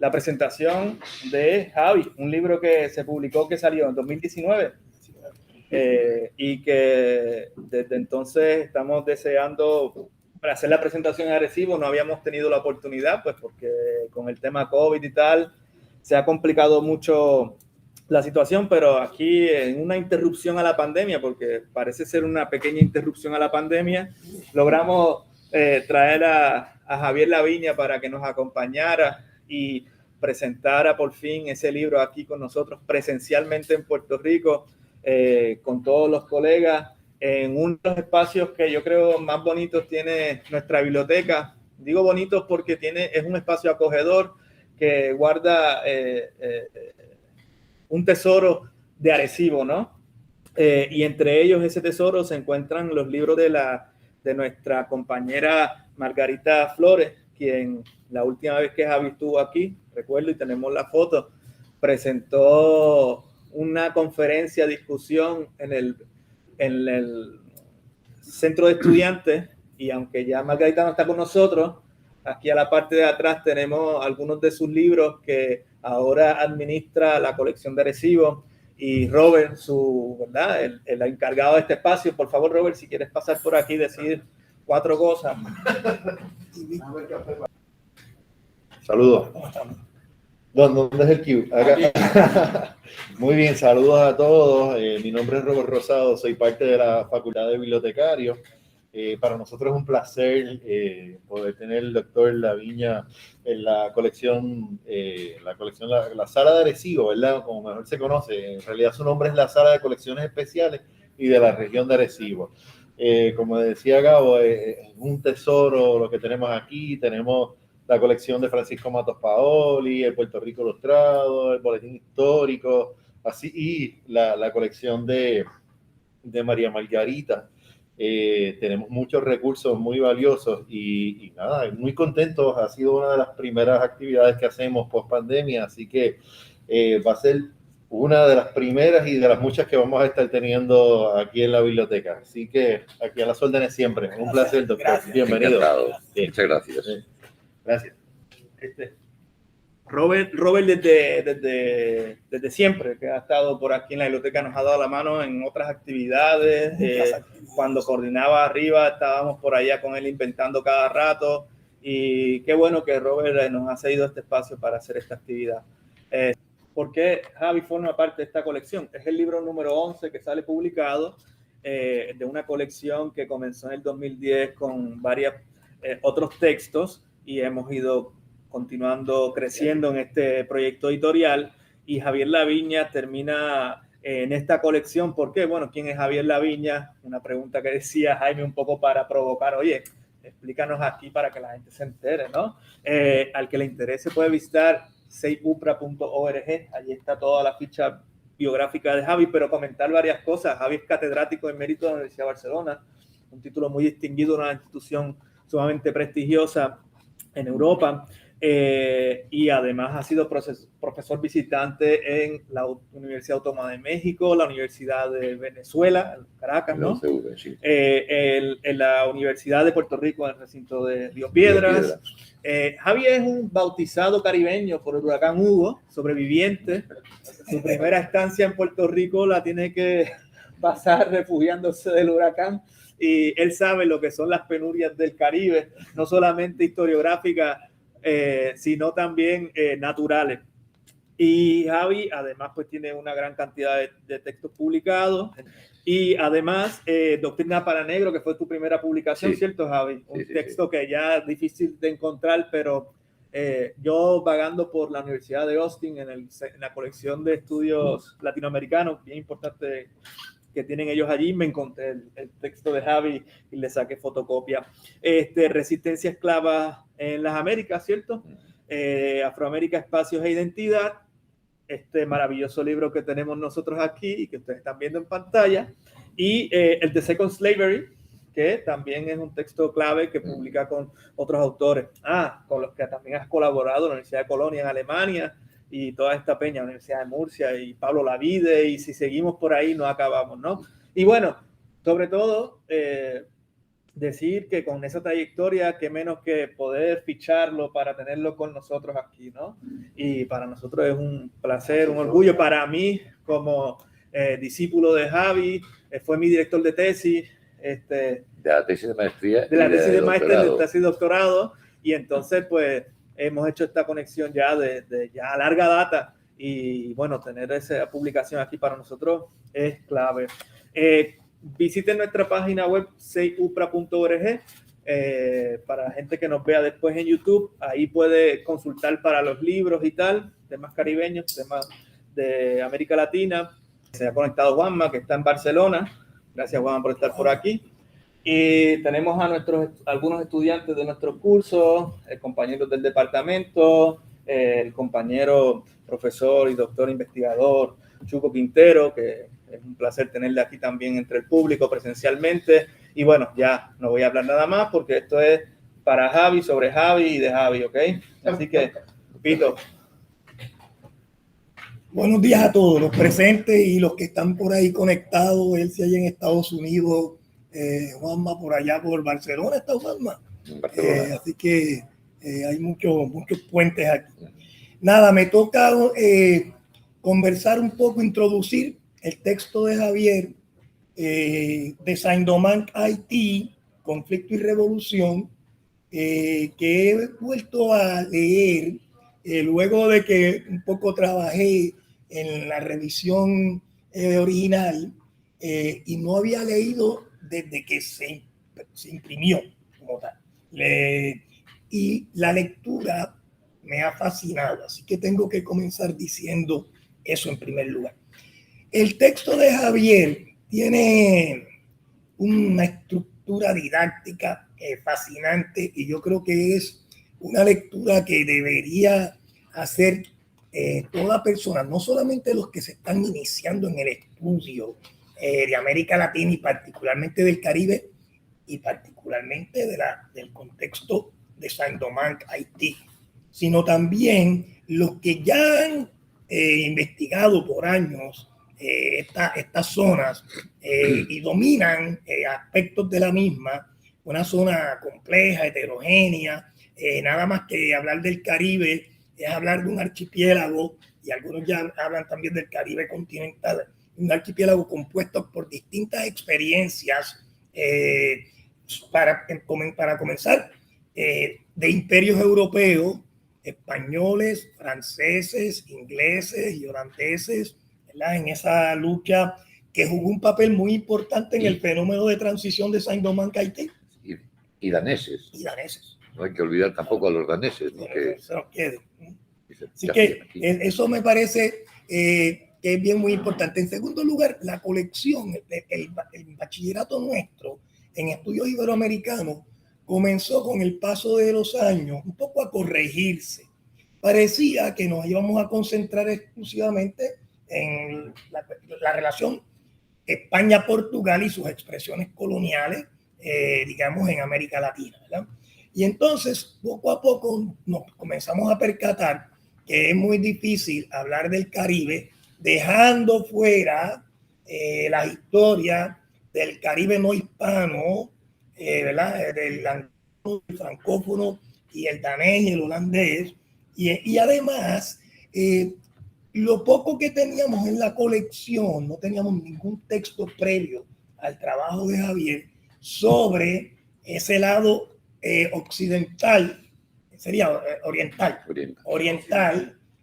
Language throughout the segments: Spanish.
la presentación de Javi, un libro que se publicó, que salió en 2019 y que desde entonces estamos deseando para hacer la presentación en Arecibo. No habíamos tenido la oportunidad, pues porque con el tema COVID y tal se ha complicado mucho la situación, pero aquí en una interrupción a la pandemia, porque parece ser una pequeña interrupción a la pandemia, logramos traer a Javier Laviña para que nos acompañara y presentara por fin ese libro aquí con nosotros presencialmente en Puerto Rico, con todos los colegas, en uno de los espacios que yo creo más bonitos tiene nuestra biblioteca. Digo bonitos porque es un espacio acogedor que guarda un tesoro de Arecibo, ¿no? Y entre ellos, ese tesoro, se encuentran los libros de nuestra compañera Margarita Flores, quien la última vez que Javi estuvo aquí, recuerdo, y tenemos la foto, presentó una conferencia, discusión en el centro de estudiantes, y aunque ya Margarita no está con nosotros, aquí a la parte de atrás tenemos algunos de sus libros que ahora administra la colección de Arecibo, y Robert, ¿verdad? El encargado de este espacio. Por favor, Robert, si quieres pasar por aquí y decir 4 cosas. Saludos. ¿Dónde es el cue? Acá. Muy bien, saludos a todos. Mi nombre es Robert Rosado, soy parte de la Facultad de Bibliotecarios. Para nosotros es un placer poder tener el doctor Laviña en la colección, la Sala de Arecibo, ¿verdad? Como mejor se conoce. En realidad su nombre es la Sala de Colecciones Especiales y de la región de Arecibo. Como decía Gabo, es un tesoro lo que tenemos aquí. Tenemos la colección de Francisco Matos Paoli, el Puerto Rico Ilustrado, el Boletín Histórico, así, y la colección de María Margarita. Tenemos muchos recursos muy valiosos y nada, muy contentos. Ha sido una de las primeras actividades que hacemos post pandemia, así que va a ser una de las primeras y de las muchas que vamos a estar teniendo aquí en la biblioteca. Así que aquí a las órdenes siempre. Un placer, doctor. Gracias. Bienvenido. Muchas gracias. Gracias. Robert desde siempre que ha estado por aquí en la biblioteca nos ha dado la mano en otras actividades. Cuando coordinaba arriba estábamos por allá con él inventando cada rato, y qué bueno que Robert nos ha cedido este espacio para hacer esta actividad. ¿Por qué Javi forma parte de esta colección? Es el libro número 11 que sale publicado de una colección que comenzó en el 2010 con varios otros textos, y hemos ido continuando creciendo en este proyecto editorial, y Javier Laviña termina en esta colección. ¿Por qué? Bueno, ¿quién es Javier Laviña? Una pregunta que decía Jaime un poco para provocar. Oye, explícanos aquí para que la gente se entere, ¿no? Al que le interese puede visitar seipupra.org. Allí está toda la ficha biográfica de Javi, pero comentar varias cosas. Javi es catedrático emérito de la Universidad de Barcelona, un título muy distinguido, una institución sumamente prestigiosa en Europa, y además ha sido profesor visitante en la Universidad Autónoma de México, la Universidad de Venezuela, en Caracas, ¿no? En la Universidad de Puerto Rico, en el recinto de Río Piedras. Javi es un bautizado caribeño por el huracán Hugo, sobreviviente. Su primera estancia en Puerto Rico la tiene que pasar refugiándose del huracán, y él sabe lo que son las penurias del Caribe, no solamente historiográficas, sino también naturales. Y Javi además pues tiene una gran cantidad de textos publicados, y además Doctrina para Negro, que fue tu primera publicación, sí. ¿Cierto, Javi? Un texto que ya es difícil de encontrar, pero yo vagando por la Universidad de Austin en la colección de estudios latinoamericanos, bien importante que tienen ellos allí, me encontré el texto de Javi y le saqué fotocopia. Resistencia esclava en las Américas, ¿cierto? Afroamérica, espacios e identidad. Este maravilloso libro que tenemos nosotros aquí y que ustedes están viendo en pantalla. Y el de Second Slavery, que también es un texto clave que publica con otros autores. Con los que también has colaborado, la Universidad de Colonia en Alemania, y toda esta peña, la Universidad de Murcia y Pablo Lavide, y si seguimos por ahí no acabamos, ¿no? Y bueno, sobre todo, decir que con esa trayectoria, qué menos que poder ficharlo para tenerlo con nosotros aquí, ¿no? Y para nosotros es un placer, un orgullo. Para mí, como discípulo de Javi, fue mi director de tesis. De la tesis de maestría. De la tesis de maestría, de tesis de doctorado. Y entonces, pues, hemos hecho esta conexión ya de ya larga data. Y bueno, tener esa publicación aquí para nosotros es clave. Visiten nuestra página web 6upra.org para gente que nos vea después en YouTube. Ahí puede consultar para los libros y tal, temas caribeños, temas de América Latina. Se ha conectado Juanma, que está en Barcelona. Gracias, Juanma, por estar por aquí. Y tenemos a algunos estudiantes de nuestros cursos, compañeros del departamento, el compañero profesor y doctor investigador Chuco Quintero, que es un placer tenerle aquí también entre el público presencialmente. Y bueno, ya no voy a hablar nada más porque esto es para Javi, sobre Javi y de Javi, ¿ok? Así que, Pito. Buenos días a todos los presentes y los que están por ahí conectados, él si hay en Estados Unidos, Juanma por allá por Barcelona, ¿está Juanma? Así que hay muchos puentes aquí. Nada, me toca conversar un poco, introducir el texto de Javier de Saint-Domingue, Haití, Conflicto y Revolución, que he vuelto a leer luego de que un poco trabajé en la revisión original y no había leído desde que se imprimió como tal. Y la lectura me ha fascinado, así que tengo que comenzar diciendo eso en primer lugar. El texto de Javier tiene una estructura didáctica fascinante y yo creo que es una lectura que debería hacer toda persona, no solamente los que se están iniciando en el estudio de América Latina y particularmente del Caribe y particularmente del contexto de Saint-Domingue, Haití, sino también los que ya han investigado por años estas zonas y dominan aspectos de la misma, una zona compleja, heterogénea. Nada más que hablar del Caribe es hablar de un archipiélago, y algunos ya hablan también del Caribe continental, un archipiélago compuesto por distintas experiencias, para comenzar, de imperios europeos, españoles, franceses, ingleses y holandeses, ¿verdad? En esa lucha que jugó un papel muy importante en el fenómeno de transición de Saint-Domingue, Haití. Y daneses. Y daneses. No hay que olvidar tampoco a los daneses, ¿no? Que se nos quede. Así que eso me parece que es bien muy importante. En segundo lugar, la colección, el bachillerato nuestro en estudios iberoamericanos comenzó con el paso de los años un poco a corregirse. Parecía que nos íbamos a concentrar exclusivamente en la relación España-Portugal y sus expresiones coloniales, digamos, en América Latina, ¿verdad? Y entonces, poco a poco, nos comenzamos a percatar que es muy difícil hablar del Caribe dejando fuera la historia del Caribe no hispano, ¿verdad? Del francófono y el danés y el holandés. Y además, lo poco que teníamos en la colección, no teníamos ningún texto previo al trabajo de Javier sobre ese lado occidental, sería oriental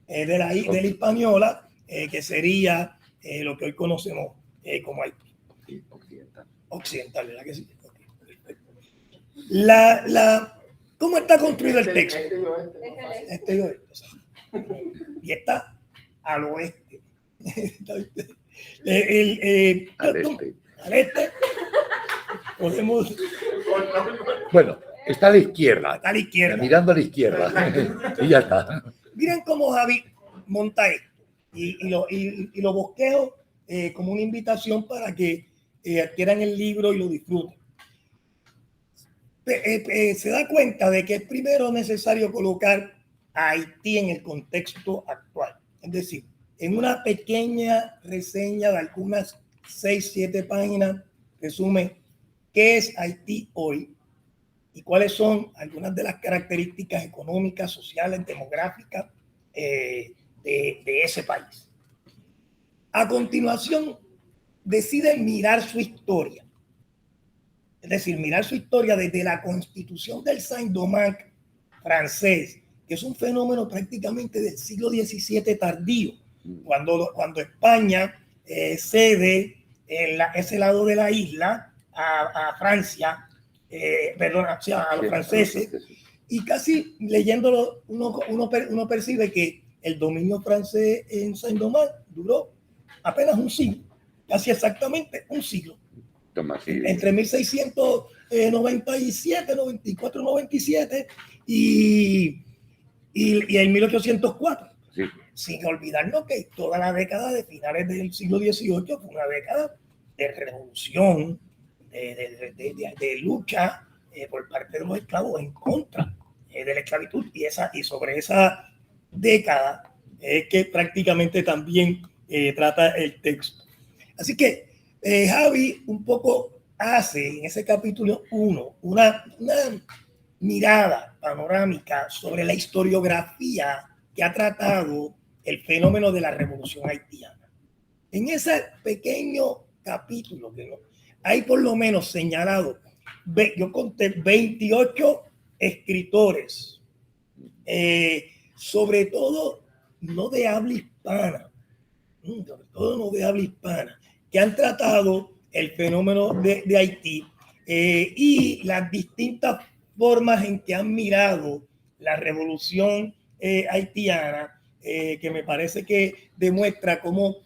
de la hispaniola, que sería lo que hoy conocemos como Haití. Occidental, ¿verdad que sí? ¿Cómo está construido el texto? Este y oeste. Y está al oeste. Al este. Podemos... Bueno, está a la izquierda. Está a la izquierda. Mirando a la izquierda. Y ya está. Miren cómo Javi monta esto. Y lo bosqueo como una invitación para que adquieran el libro y lo disfruten. Se da cuenta de que es primero necesario colocar a Haití en el contexto actual. Es decir, en una pequeña reseña de algunas 6-7 páginas, resume qué es Haití hoy y cuáles son algunas de las características económicas, sociales, demográficas de ese país. A continuación, deciden mirar su historia. Es decir, mirar su historia desde la constitución del Saint-Domingue francés, que es un fenómeno prácticamente del siglo XVII tardío, cuando España cede ese lado de la isla a Francia, perdón, a los franceses, y casi leyéndolo uno percibe que el dominio francés en Saint-Domingue duró apenas un siglo, casi exactamente un siglo. Entre 1697, 94, 97 y en 1804. Sí. Sin olvidarnos que toda la década de finales del siglo XVIII fue una década de revolución, de lucha por parte de los esclavos en contra de la esclavitud, y sobre esa década que prácticamente también trata el texto. Así que Javi un poco hace en ese capítulo 1 una mirada panorámica sobre la historiografía que ha tratado el fenómeno de la revolución haitiana. En ese pequeño capítulo que hay por lo menos señalado, yo conté 28 escritores, sobre todo no de habla hispana, que han tratado el fenómeno de Haití y las distintas formas en que han mirado la revolución haitiana, que me parece que demuestra cómo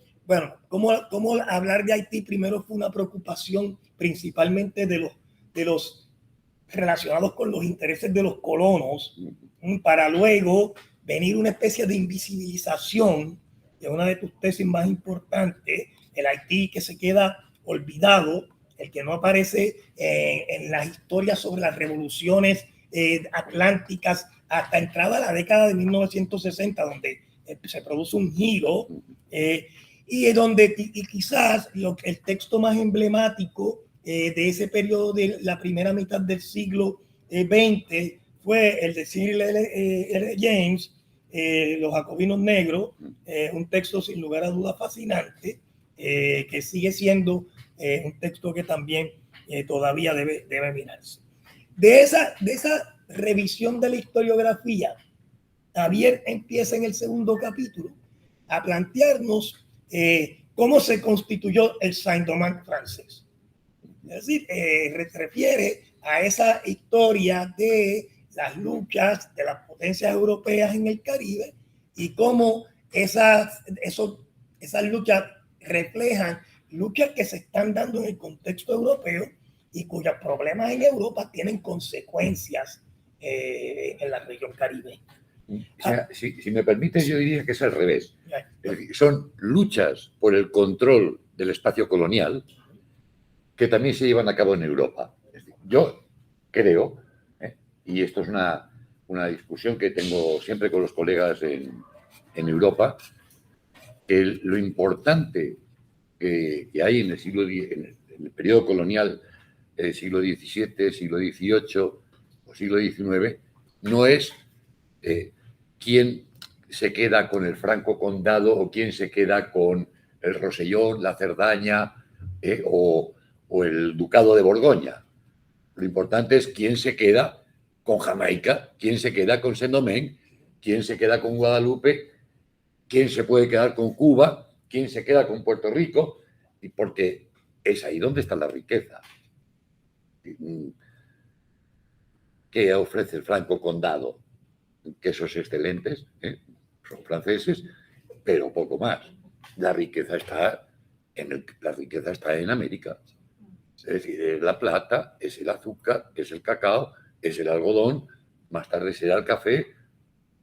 hablar de Haití primero fue una preocupación principalmente de los relacionados con los intereses de los colonos, para luego venir una especie de invisibilización de una de tus tesis más importantes, el Haití que se queda olvidado, el que no aparece en las historias sobre las revoluciones atlánticas hasta entrada a la década de 1960, donde se produce un giro, y quizás el texto más emblemático de ese periodo de la primera mitad del siglo XX fue el de Cyril L. James, Los Jacobinos Negros, un texto sin lugar a dudas fascinante, que sigue siendo un texto que también todavía debe mirarse. De esa revisión de la historiografía, Javier empieza en el segundo capítulo a plantearnos cómo se constituyó el Saint-Domingue francés. Es decir, refiere a esa historia de las luchas de las potencias europeas en el Caribe y cómo esas luchas reflejan luchas que se están dando en el contexto europeo y cuyos problemas en Europa tienen consecuencias en la región caribeña. O sea, si me permites, yo diría que es al revés. Es decir, son luchas por el control del espacio colonial que también se llevan a cabo en Europa. Es decir, yo creo, y esto es una discusión que tengo siempre con los colegas en Europa, que lo importante que hay en en el periodo colonial del siglo XVII, siglo XVIII o siglo XIX, no es quién se queda con el Franco Condado o quién se queda con el Rosellón, la Cerdaña o el Ducado de Borgoña. Lo importante es quién se queda con Jamaica, quién se queda con Saint-Domingue, quién se queda con Guadalupe, quién se puede quedar con Cuba, quién se queda con Puerto Rico, y porque es ahí donde está la riqueza. ¿Qué ofrece el Franco Condado? Quesos excelentes, son franceses, pero poco más. La riqueza está en América. Es decir, es la plata, es el azúcar, es el cacao, es el algodón, más tarde será el café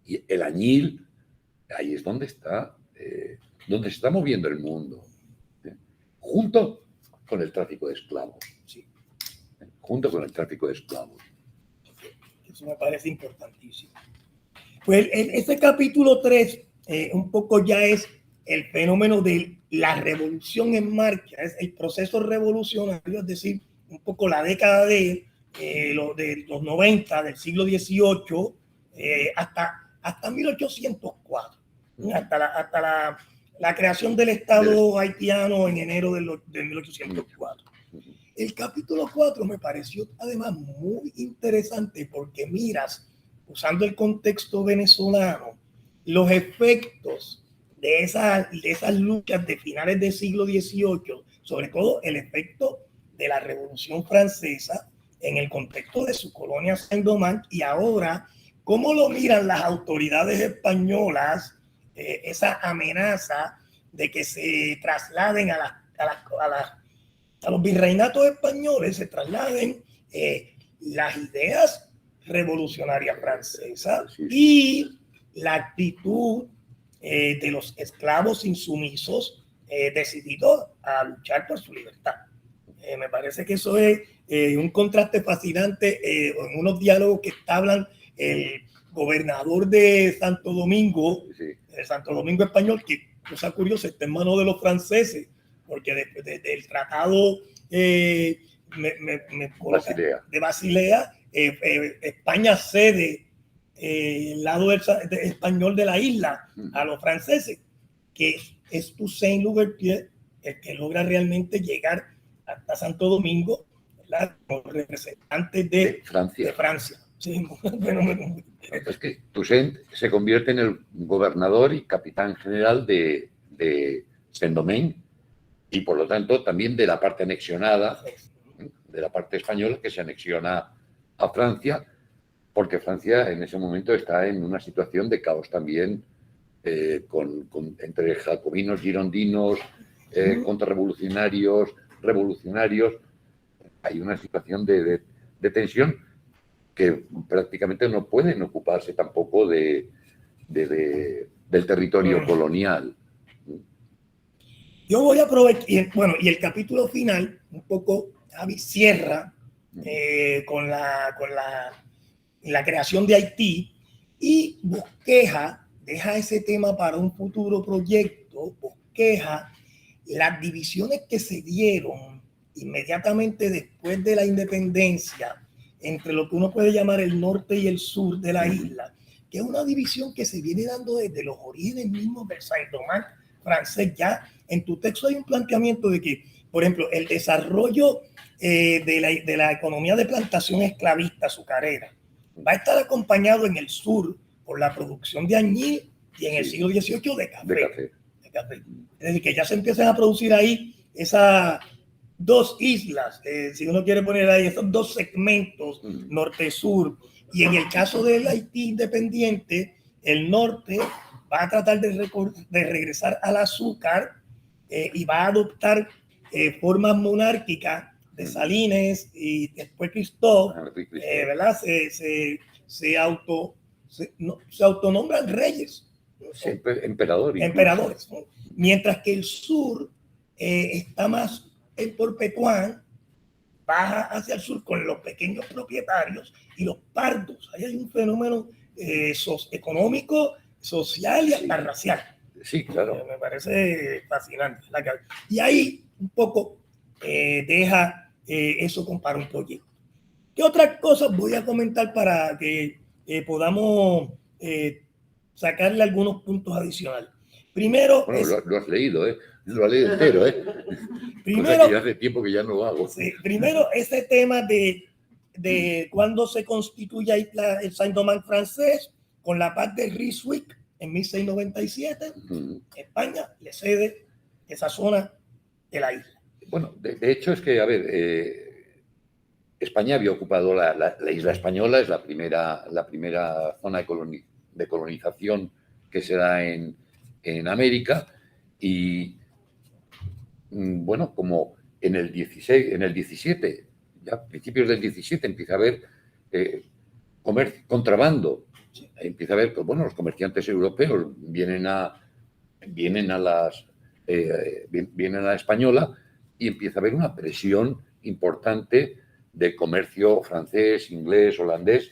y el añil. Ahí es donde se está moviendo el mundo, junto con el tráfico de esclavos. Sí. Junto con el tráfico de esclavos. Eso me parece importantísimo. Pues este capítulo 3 un poco ya es el fenómeno de la revolución en marcha, es el proceso revolucionario, es decir, un poco la década de los 90, del siglo XVIII, hasta 1804, hasta la creación del Estado haitiano en enero de 1804. El capítulo 4 me pareció además muy interesante porque miras, usando el contexto venezolano, los efectos de esas luchas de finales del siglo XVIII, sobre todo el efecto de la Revolución Francesa en el contexto de su colonia Saint-Domingue, y ahora cómo lo miran las autoridades españolas, esa amenaza de que se trasladen a los virreinatos españoles, se trasladen las ideas revolucionarias francesas y la actitud de los esclavos insumisos decididos a luchar por su libertad. Me parece que eso es un contraste fascinante en unos diálogos que hablan el gobernador de Santo Domingo, el Santo Domingo español, que cosa curiosa, está en manos de los franceses, porque después del tratado de Basilea, España cede el lado español de la isla a los franceses, que es Toussaint Louverture el que logra realmente llegar hasta Santo Domingo, ¿verdad?, como representante de Francia. Sí, bueno, es que Toussaint se convierte en el gobernador y capitán general de Saint-Domingue, y por lo tanto también de la parte anexionada, de la parte española que se anexiona a Francia, porque Francia en ese momento está en una situación de caos también, entre jacobinos, girondinos, contrarrevolucionarios, revolucionarios. Hay una situación de tensión que prácticamente no pueden ocuparse tampoco del territorio colonial. Yo voy a aprovechar, y el capítulo final, un poco, Javi, cierra con la creación de Haití, y bosqueja, deja ese tema para un futuro proyecto, bosqueja las divisiones que se dieron inmediatamente después de la independencia entre lo que uno puede llamar el norte y el sur de la isla, que es una división que se viene dando desde los orígenes mismos del Saint-Domingue francés. Ya en tu texto hay un planteamiento de que, por ejemplo, el desarrollo de la economía de plantación esclavista azucarera va a estar acompañado en el sur por la producción de añil y en el siglo XVIII de café. Es decir, que ya se empiezan a producir ahí esas dos islas, si uno quiere poner ahí esos dos segmentos, norte-sur. Y en el caso del Haití independiente, el norte va a tratar de regresar al azúcar y va a adoptar formas monárquicas de Salines y después Christophe, ¿verdad? Se autonombran reyes. Emperadores. ¿No? Mientras que el sur está más por Petuán, baja hacia el sur con los pequeños propietarios y los pardos. Ahí hay un fenómeno económico, social y hasta racial. Sí, claro. Me parece fascinante. Y ahí un poco deja eso para un proyecto. ¿Qué otras cosas voy a comentar para que podamos sacarle algunos puntos adicionales? Primero, bueno, lo has leído, lo has leído entero, Primero, cosa que ya hace tiempo que ya no lo hago. Sí, primero, ese tema de cuando se constituye el Saint-Domingue francés con la paz de Ryswick en 1697, España le cede esa zona de la isla. Bueno, de hecho es que, a ver, España había ocupado la isla española, es la primera zona de colonización que se da en América, y bueno, como en el 17, ya a principios del 17 empieza a haber contrabando, empieza a haber, bueno, los comerciantes europeos vienen a la española, y empieza a haber una presión importante de comercio francés, inglés, holandés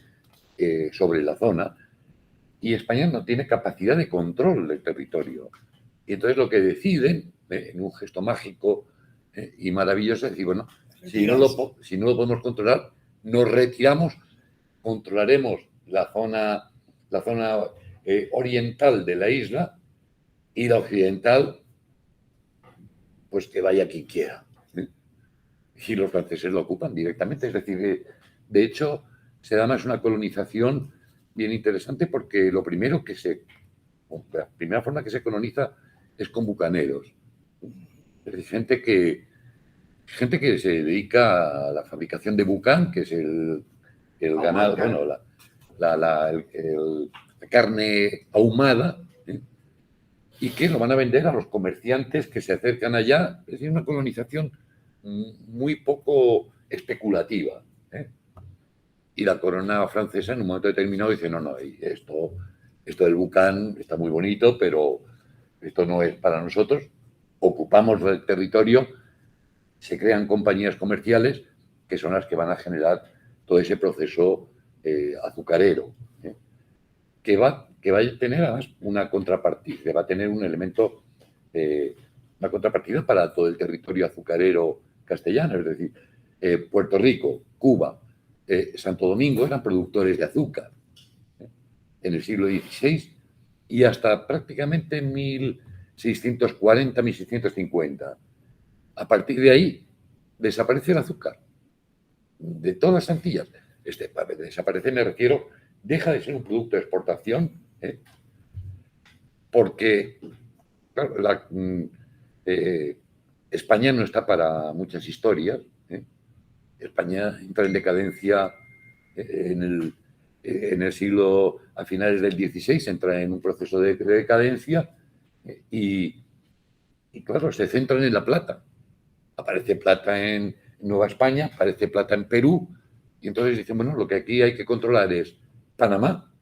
sobre la zona, y España no tiene capacidad de control del territorio. Y entonces lo que deciden, en un gesto mágico y maravilloso, es decir, bueno, Si no lo podemos controlar, nos retiramos, controlaremos la zona oriental de la isla y la occidental, pues que vaya quien quiera. Y los franceses lo ocupan directamente. Es decir, de hecho, se da más una colonización bien interesante porque la primera forma que se coloniza es con bucaneros. Es decir, gente que se dedica a la fabricación de bucán, que es el ganado, bueno, la carne ahumada, y que lo van a vender a los comerciantes que se acercan allá. Es decir, una colonización muy poco especulativa. Y la corona francesa en un momento determinado dice, no, esto del bucán está muy bonito, pero esto no es para nosotros. Ocupamos el territorio, se crean compañías comerciales que son las que van a generar todo ese proceso azucarero, que va a tener además una contrapartida, que va a tener un elemento, una contrapartida para todo el territorio azucarero castellano, es decir, Puerto Rico, Cuba, Santo Domingo eran productores de azúcar en el siglo XVI y hasta prácticamente 1640, 1650. A partir de ahí desaparece el azúcar de todas las Antillas. Desaparece, me refiero, deja de ser un producto de exportación, porque claro, España no está para muchas historias. España entra en decadencia en el siglo, a finales del XVI, entra en un proceso de decadencia y claro, se centran en la plata. Aparece plata en Nueva España, aparece plata en Perú, y entonces dicen, bueno, lo que aquí hay que controlar es Panamá,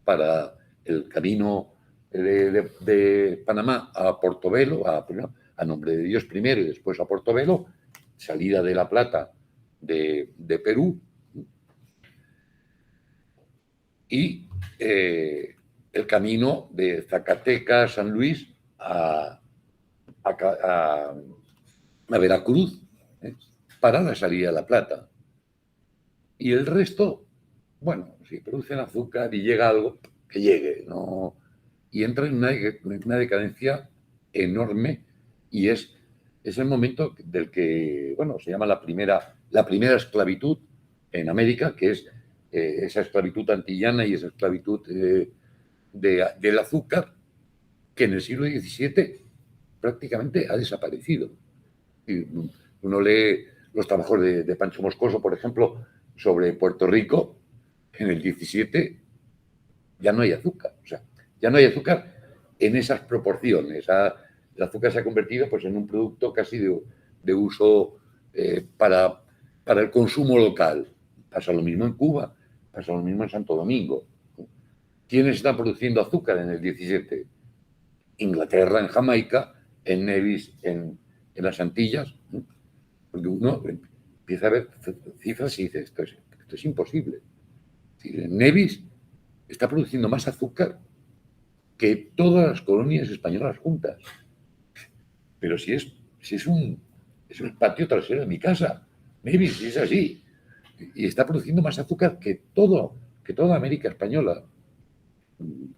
para el camino de Panamá a Portobelo, a Nombre de Dios primero y después a Portobelo, salida de La Plata de Perú, y el camino de Zacatecas, San Luis, a Veracruz, para la salida de La Plata. Y el resto, bueno, si producen azúcar y llega algo, que llegue, ¿no? Y entra en una decadencia enorme y es el momento del que, bueno, se llama la primera esclavitud en América, que es esa esclavitud antillana y esa esclavitud del azúcar, que en el siglo XVII prácticamente ha desaparecido. Y uno lee los trabajos de Pancho Moscoso, por ejemplo, sobre Puerto Rico. En el 17 ya no hay azúcar, o sea, ya no hay azúcar en esas proporciones. El azúcar se ha convertido pues, en un producto casi de uso para el consumo local. Pasa lo mismo en Cuba, pasa lo mismo en Santo Domingo. ¿Quiénes están produciendo azúcar en el 17? Inglaterra, en Jamaica, en Nevis, en las Antillas. Porque uno empieza a ver cifras y dice, esto es imposible. Nevis está produciendo más azúcar que todas las colonias españolas juntas. Pero si es el patio trasero de mi casa, Nevis, si es así. Y está produciendo más azúcar que toda América española.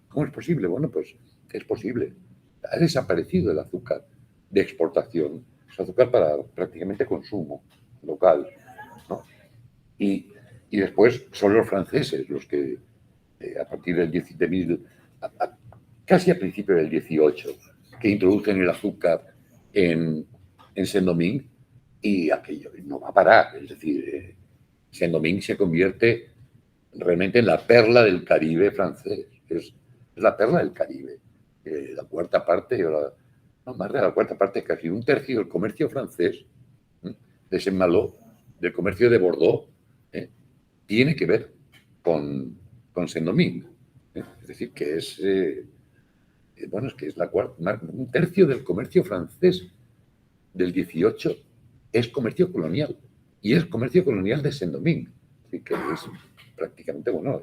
¿Cómo es posible? Bueno, pues es posible. Ha desaparecido el azúcar de exportación. Es azúcar para prácticamente consumo local, ¿no? Y después son los franceses los que, a partir casi a principios del 18, que introducen el azúcar en Saint-Domingue, y aquello no va a parar. Es decir, Saint-Domingue se convierte realmente en la perla del Caribe francés. Es la perla del Caribe. La cuarta parte, no más de la cuarta parte, casi un tercio del comercio francés de Saint-Malo, del comercio de Bordeaux, tiene que ver con Saint-Domingue. Es decir, que es un tercio del comercio francés del 18 es comercio colonial, y es comercio colonial de Saint-Domingue. Así que es prácticamente, bueno,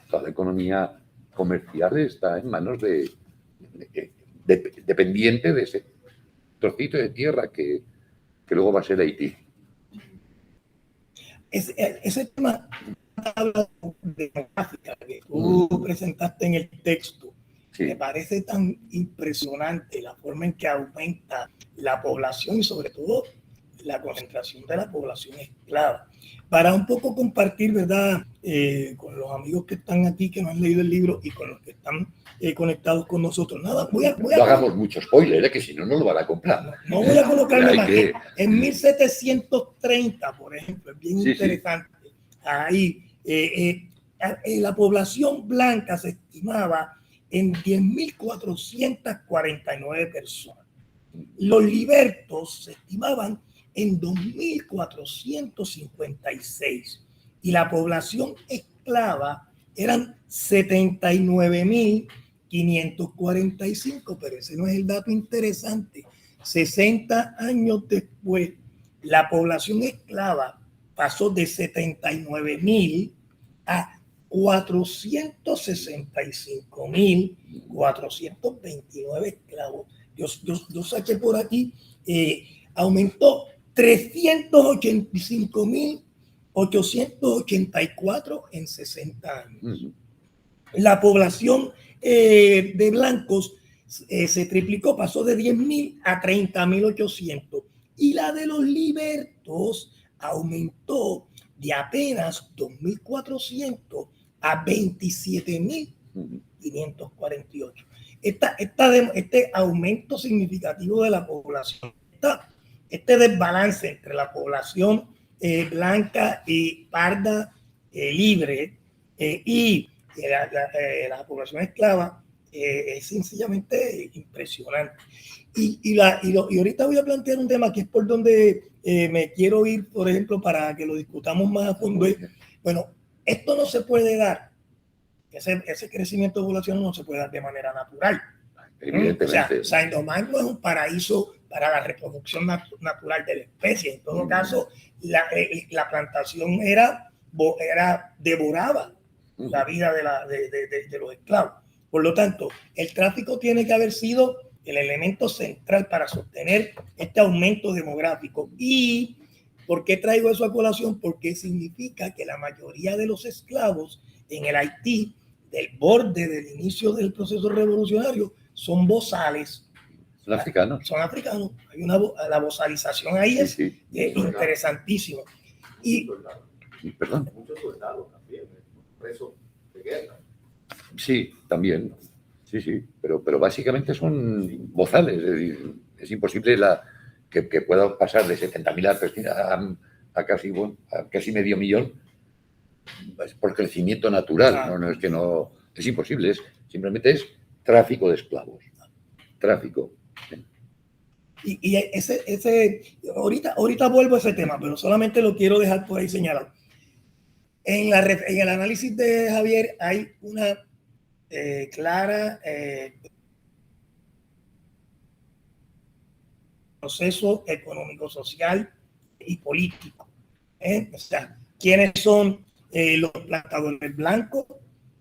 toda la economía comercial está en manos dependiente de ese trocito de tierra que luego va a ser Haití. ese tema demográfica que tú presentaste en el texto, Sí. me parece tan impresionante la forma en que aumenta la población y sobre todo la concentración de la población esclava. Para un poco compartir, ¿verdad? Con los amigos que están aquí, que no han leído el libro, y con los que están conectados con nosotros. Nada, no hagamos mucho spoiler, que si no, no lo van a comprar. No voy a colocarme más. Que... En 1730, por ejemplo, es bien interesante. Sí. Ahí, la población blanca se estimaba en 10.449 personas. Los libertos se estimaban en 2.456 y la población esclava eran 79.545, pero ese no es el dato interesante. 60 años después, la población esclava pasó de 79.000 a 465.429 esclavos. Yo saqué por aquí, aumentó 385.884 en 60 años. La población de blancos se triplicó, pasó de 10.000 a 30.800. Y la de los libertos aumentó de apenas 2.400 a 27.548. Este aumento significativo de la población, este desbalance entre la población blanca y parda libre y la población esclava es sencillamente impresionante. Y ahorita voy a plantear un tema que es por donde me quiero ir, por ejemplo, para que lo discutamos más a fondo. Bueno, esto no se puede dar. Ese crecimiento de población no se puede dar de manera natural. O sea, Saint-Domingue es un paraíso para la reproducción natural de la especie. En todo caso, la plantación devoraba la vida de los esclavos. Por lo tanto, el tráfico tiene que haber sido el elemento central para sostener este aumento demográfico. ¿Y por qué traigo eso a colación? Porque significa que la mayoría de los esclavos en el Haití, del borde del inicio del proceso revolucionario, son bozales. Son africanos. Son africanos. Hay la bozalización ahí es interesantísima. Y perdón. Muchos soldados también, presos de guerra. Sí, también. Sí. Pero básicamente son bozales. Es imposible que puedan pasar de 70.000 a casi 500.000 por crecimiento natural. No es que no. Es imposible. Simplemente es tráfico de esclavos. Tráfico. Y ahorita vuelvo a ese tema, pero solamente lo quiero dejar por ahí señalado. En el análisis de Javier hay una clara proceso económico, social y político. O sea, ¿quiénes son los plantadores blancos?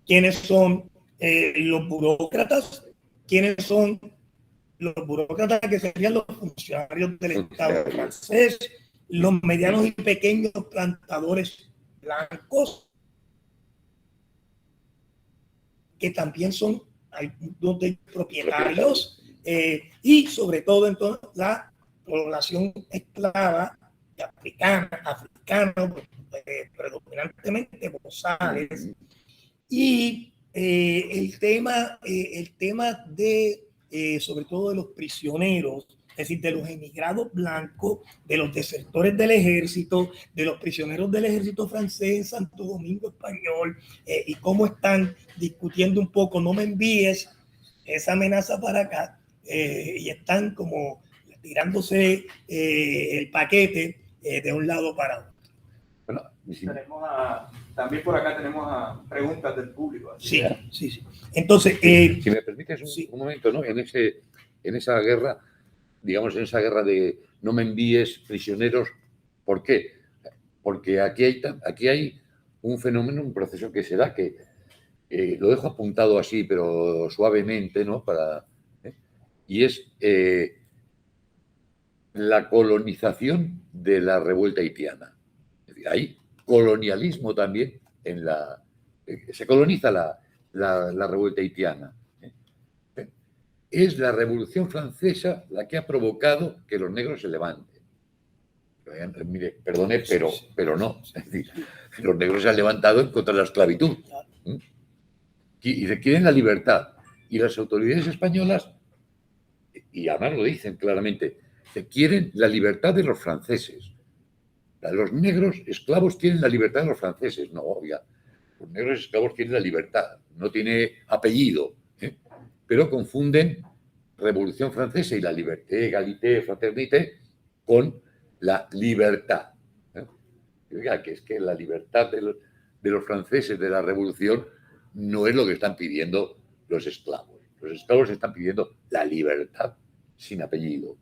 ¿Quiénes son los burócratas? ¿Quiénes son los burócratas que serían los funcionarios del Estado francés? Los medianos y pequeños plantadores blancos, que también son algunos de propietarios, y sobre todo entonces la población esclava africana, predominantemente bozales, y el tema de sobre todo de los prisioneros, es decir, de los emigrados blancos, de los desertores del ejército, de los prisioneros del ejército francés en Santo Domingo Español, y cómo están discutiendo un poco, no me envíes esa amenaza para acá, y están como tirándose el paquete de un lado para otro. Bueno, también por acá tenemos preguntas del público. Sí. Entonces, si me permites un momento, ¿no? En esa guerra, digamos, en esa guerra de no me envíes prisioneros, ¿por qué? Porque aquí hay un fenómeno, un proceso que se da que lo dejo apuntado así, pero suavemente, ¿no? Y es la colonización de la revuelta haitiana. Es decir, hay colonialismo también se coloniza la revuelta haitiana. Es la Revolución Francesa la que ha provocado que los negros se levanten. Mire, perdone, pero no. Es decir, los negros se han levantado en contra de la esclavitud. Y quieren la libertad. Y las autoridades españolas, y además lo dicen claramente, que quieren la libertad de los franceses. Los negros esclavos quieren la libertad de los franceses. No, oiga, los negros esclavos quieren la libertad. No tiene apellido, pero confunden Revolución Francesa y la liberté, égalité, fraternité con la libertad. Oiga, que es que la libertad de los franceses de la Revolución no es lo que están pidiendo los esclavos. Los esclavos están pidiendo la libertad sin apellido,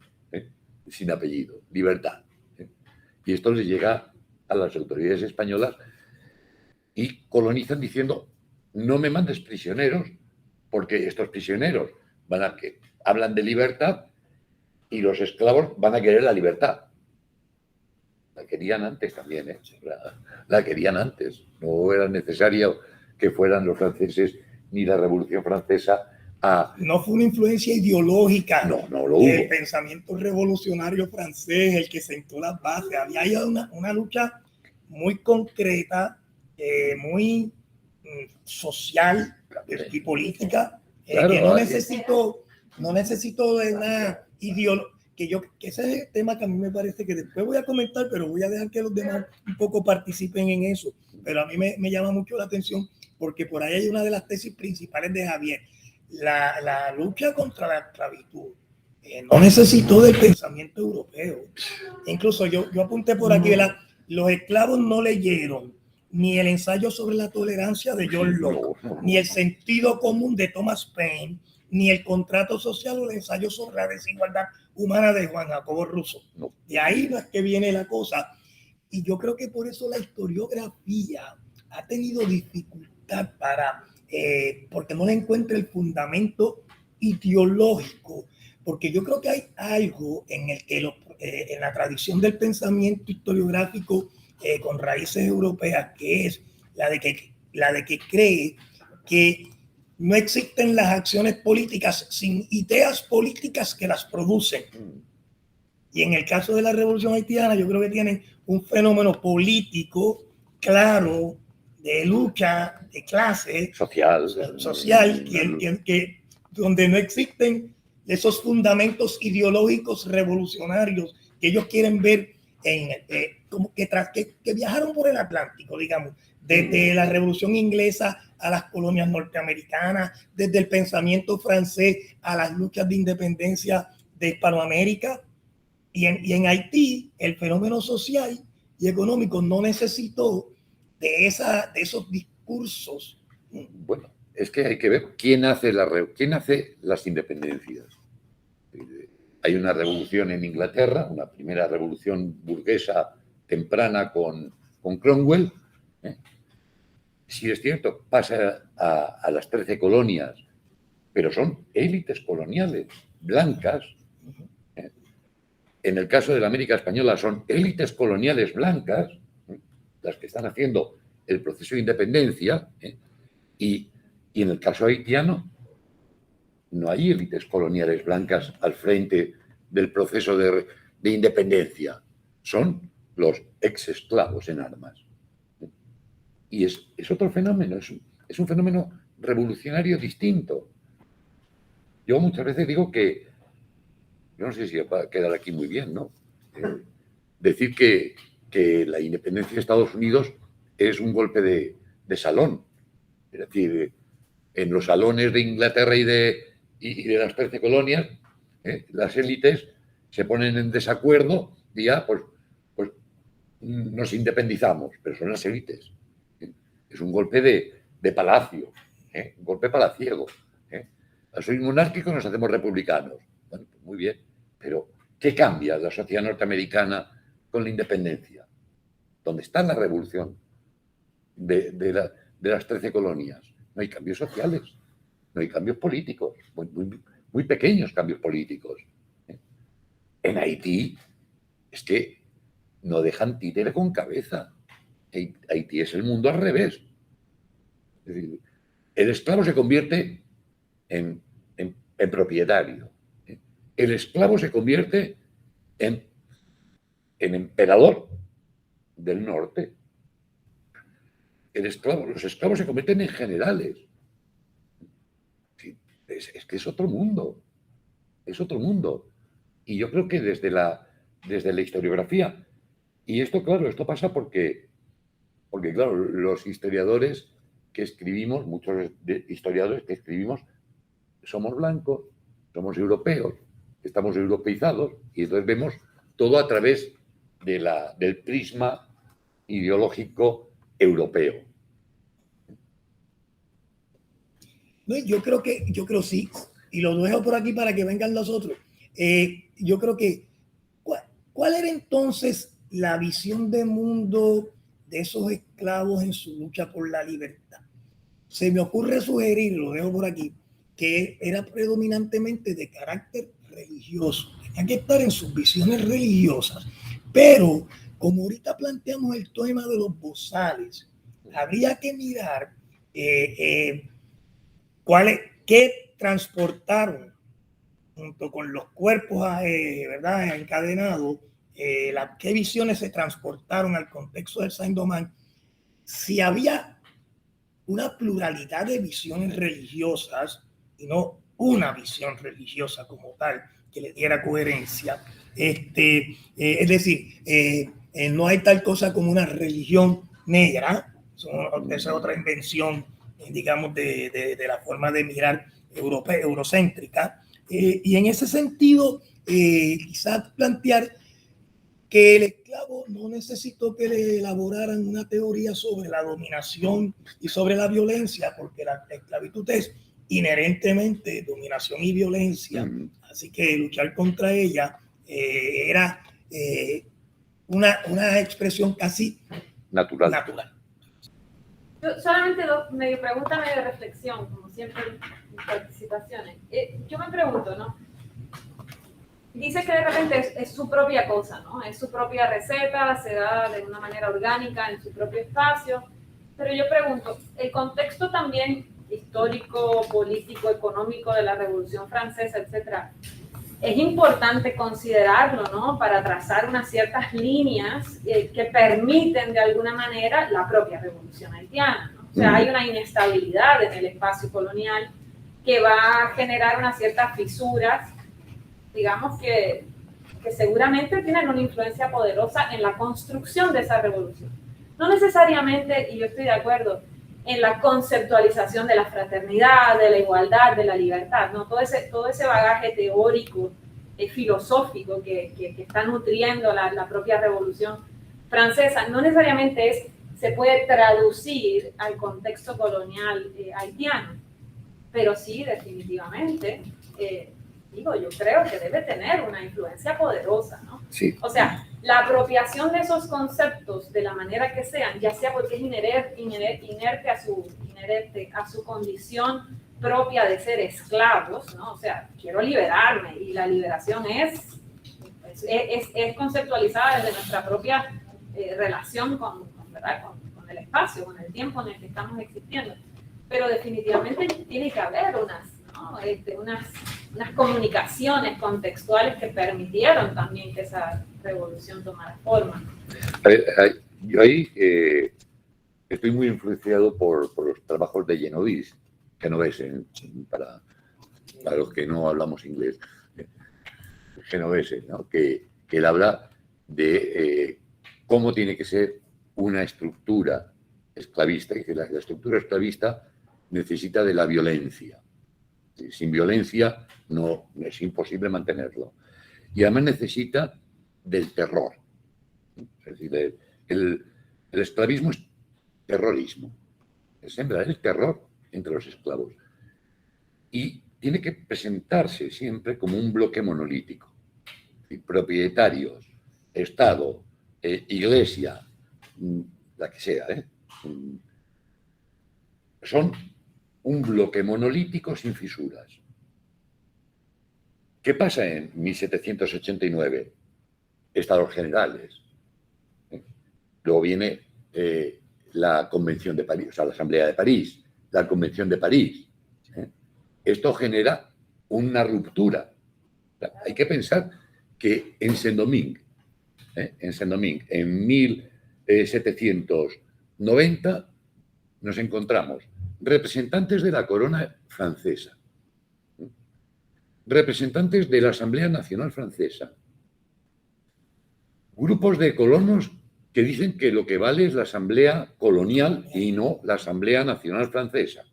sin apellido, libertad. Y esto les llega a las autoridades españolas y colonizan diciendo: no me mandes prisioneros, porque estos prisioneros hablan de libertad y los esclavos van a querer la libertad. La querían antes también, ¿eh? La querían antes. No era necesario que fueran los franceses ni la Revolución Francesa a... No fue una influencia ideológica. No lo hubo. El pensamiento revolucionario francés, el que sentó las bases. Había una lucha muy concreta, muy social y política, claro, que no necesito de una ideología. Que ese es el tema que a mí me parece que después voy a comentar, pero voy a dejar que los demás un poco participen en eso. Pero a mí me llama mucho la atención, porque por ahí hay una de las tesis principales de Javier. La lucha contra la esclavitud no necesitó del pensamiento europeo. Incluso yo apunté por aquí, ¿verdad? Los esclavos no leyeron ni el ensayo sobre la tolerancia de John Locke, ni el sentido común de Thomas Paine, ni el contrato social o el ensayo sobre la desigualdad humana de Juan Jacobo Rousseau. De ahí no es que viene la cosa. Y yo creo que por eso la historiografía ha tenido dificultad porque no le encuentra el fundamento ideológico. Porque yo creo que hay algo en el que en la tradición del pensamiento historiográfico con raíces europeas, que es la de que cree que no existen las acciones políticas sin ideas políticas que las producen. Y en el caso de la Revolución Haitiana, yo creo que tienen un fenómeno político claro de lucha de clase social que donde no existen esos fundamentos ideológicos revolucionarios que ellos quieren ver como que viajaron por el Atlántico, digamos, desde la Revolución Inglesa a las colonias norteamericanas, desde el pensamiento francés a las luchas de independencia de Hispanoamérica. Y en Haití, el fenómeno social y económico no necesitó de esos discursos. Bueno, es que hay que ver quién hace las independencias. Hay una revolución en Inglaterra, una primera revolución burguesa temprana con Cromwell. Sí, es cierto, pasa a las 13 colonias, pero son élites coloniales blancas. En el caso de la América Española son élites coloniales blancas, las que están haciendo el proceso de independencia, y en el caso haitiano no hay élites coloniales blancas al frente del proceso de independencia. Son los ex-esclavos en armas. Y es otro fenómeno, es un fenómeno revolucionario distinto. Yo muchas veces digo que, yo no sé si va a quedar aquí muy bien, ¿no? Decir que la independencia de Estados Unidos es un golpe de salón. Es decir, en los salones de Inglaterra y de las 13 colonias, las élites se ponen en desacuerdo y ya, pues nos independizamos, pero son las élites. Es un golpe de palacio, un golpe palaciego. Soy monárquico, nos hacemos republicanos. Bueno, pues muy bien, pero ¿qué cambia la sociedad norteamericana con la independencia? ¿Dónde está la revolución de las 13 colonias? No hay cambios sociales, no hay cambios políticos, muy pequeños cambios políticos. En Haití es que no dejan títere con cabeza. Haití es el mundo al revés. Es decir, el esclavo se convierte en propietario. El esclavo se convierte en emperador del norte. Los esclavos se convierten en generales. Sí, es que es otro mundo. Es otro mundo. Y yo creo que desde la historiografía, y esto, claro, esto pasa porque claro, los historiadores que escribimos, muchos historiadores que escribimos, somos blancos, somos europeos, estamos europeizados, y entonces vemos todo a través del prisma ideológico europeo. No, yo creo sí, y lo dejo por aquí para que vengan los otros. Yo creo que, ¿cuál era entonces la visión de mundo de esos esclavos en su lucha por la libertad? Se me ocurre sugerir, lo dejo por aquí, que era predominantemente de carácter religioso. Tenían que estar en sus visiones religiosas, pero como ahorita planteamos el tema de los bozales, habría que mirar qué transportaron junto con los cuerpos ¿verdad? Encadenados, qué visiones se transportaron al contexto del Saint-Domingue, si había una pluralidad de visiones religiosas y no una visión religiosa como tal que le diera coherencia. Es decir, no hay tal cosa como una religión negra, esa es otra invención, digamos, de la forma de mirar eurocéntrica. Y en ese sentido, quizás plantear que el esclavo no necesitó que le elaboraran una teoría sobre la dominación y sobre la violencia, porque la esclavitud es inherentemente dominación y violencia, así que luchar contra ella era una expresión casi natural. Yo solamente medio pregunta, medio reflexión, como siempre en participaciones. Yo me pregunto, ¿no? Dice que de repente es su propia cosa, ¿no? Es su propia receta, se da de una manera orgánica en su propio espacio. Pero yo pregunto, el contexto también histórico, político, económico de la Revolución Francesa, etcétera, es importante considerarlo, ¿no? Para trazar unas ciertas líneas que permiten de alguna manera la propia revolución haitiana, ¿no? O sea, hay una inestabilidad en el espacio colonial que va a generar unas ciertas fisuras, digamos que seguramente tienen una influencia poderosa en la construcción de esa revolución. No necesariamente, y yo estoy de acuerdo, en la conceptualización de la fraternidad, de la igualdad, de la libertad, ¿no? Todo ese bagaje teórico, filosófico que está nutriendo la propia revolución francesa, no necesariamente se puede traducir al contexto colonial haitiano, pero sí, definitivamente, yo creo que debe tener una influencia poderosa, ¿no? Sí. O sea, la apropiación de esos conceptos de la manera que sean, ya sea porque es inherente a su condición propia de ser esclavos, ¿no? O sea, quiero liberarme y la liberación es conceptualizada desde nuestra propia relación con el espacio, con el tiempo en el que estamos existiendo. Pero definitivamente tiene que haber unas comunicaciones contextuales que permitieron también que esa revolución tomara forma. Yo ahí estoy muy influenciado por los trabajos de Genovese, para los que no hablamos inglés, Genovese, ¿no? que él habla de cómo tiene que ser una estructura esclavista, y que la estructura esclavista necesita de la violencia. Sin violencia no es imposible mantenerlo. Y además necesita del terror. Es decir, el esclavismo es terrorismo. Es sembrar el terror entre los esclavos. Y tiene que presentarse siempre como un bloque monolítico. Es decir, propietarios, Estado, Iglesia, la que sea, son un bloque monolítico sin fisuras. ¿Qué pasa en 1789? Estados generales. Luego viene la Convención de París, o sea, la Asamblea de París, la Convención de París. Esto genera una ruptura. Hay que pensar que en Saint-Domingue, en 1790, nos encontramos representantes de la corona francesa, representantes de la Asamblea Nacional Francesa, grupos de colonos que dicen que lo que vale es la Asamblea Colonial y no la Asamblea Nacional Francesa,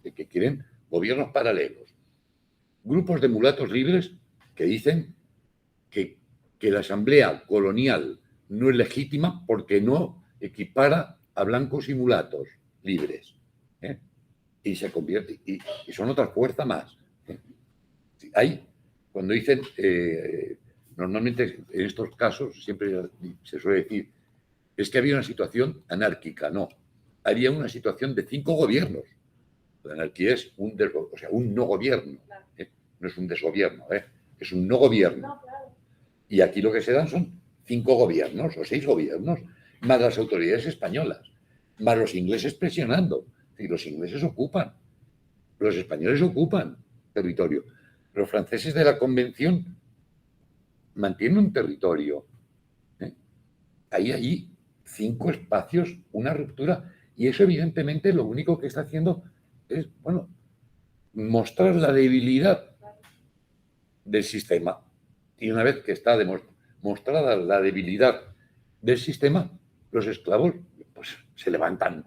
que quieren gobiernos paralelos, grupos de mulatos libres que dicen que la Asamblea Colonial no es legítima porque no equipara a blancos y mulatos libres. Y se convierte, y son otra fuerza más. Hay, cuando dicen, normalmente en estos casos siempre se suele decir, es que había una situación anárquica. No, había una situación de 5 gobiernos. La anarquía es un no gobierno, no es un desgobierno, es un no gobierno. Y aquí lo que se dan son 5 gobiernos o 6 gobiernos, más las autoridades españolas, más los ingleses presionando. Y los ingleses ocupan, los españoles ocupan territorio. Los franceses de la Convención mantienen un territorio. Hay allí 5 espacios, una ruptura, y eso evidentemente lo único que está haciendo es, bueno, mostrar la debilidad del sistema. Y una vez que está demostrada la debilidad del sistema, los esclavos pues, se levantan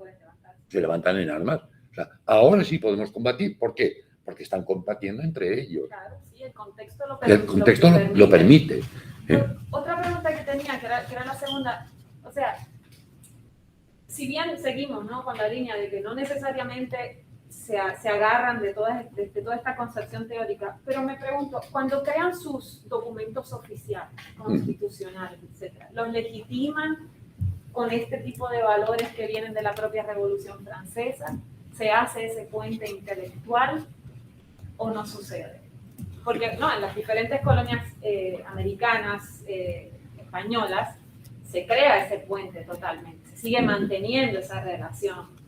en armas. O sea, ahora sí podemos combatir. ¿Por qué? Porque están combatiendo entre ellos. Claro, sí, el contexto lo permite. Otra pregunta que tenía, que era la segunda, o sea, si bien seguimos, ¿no?, con la línea de que no necesariamente se agarran de toda esta concepción teórica, pero me pregunto, cuando crean sus documentos oficiales, constitucionales, etcétera, ¿los legitiman con este tipo de valores que vienen de la propia Revolución Francesa? ¿Se hace ese puente intelectual o no sucede? Porque no, en las diferentes colonias americanas, españolas, se crea ese puente totalmente, se sigue manteniendo esa relación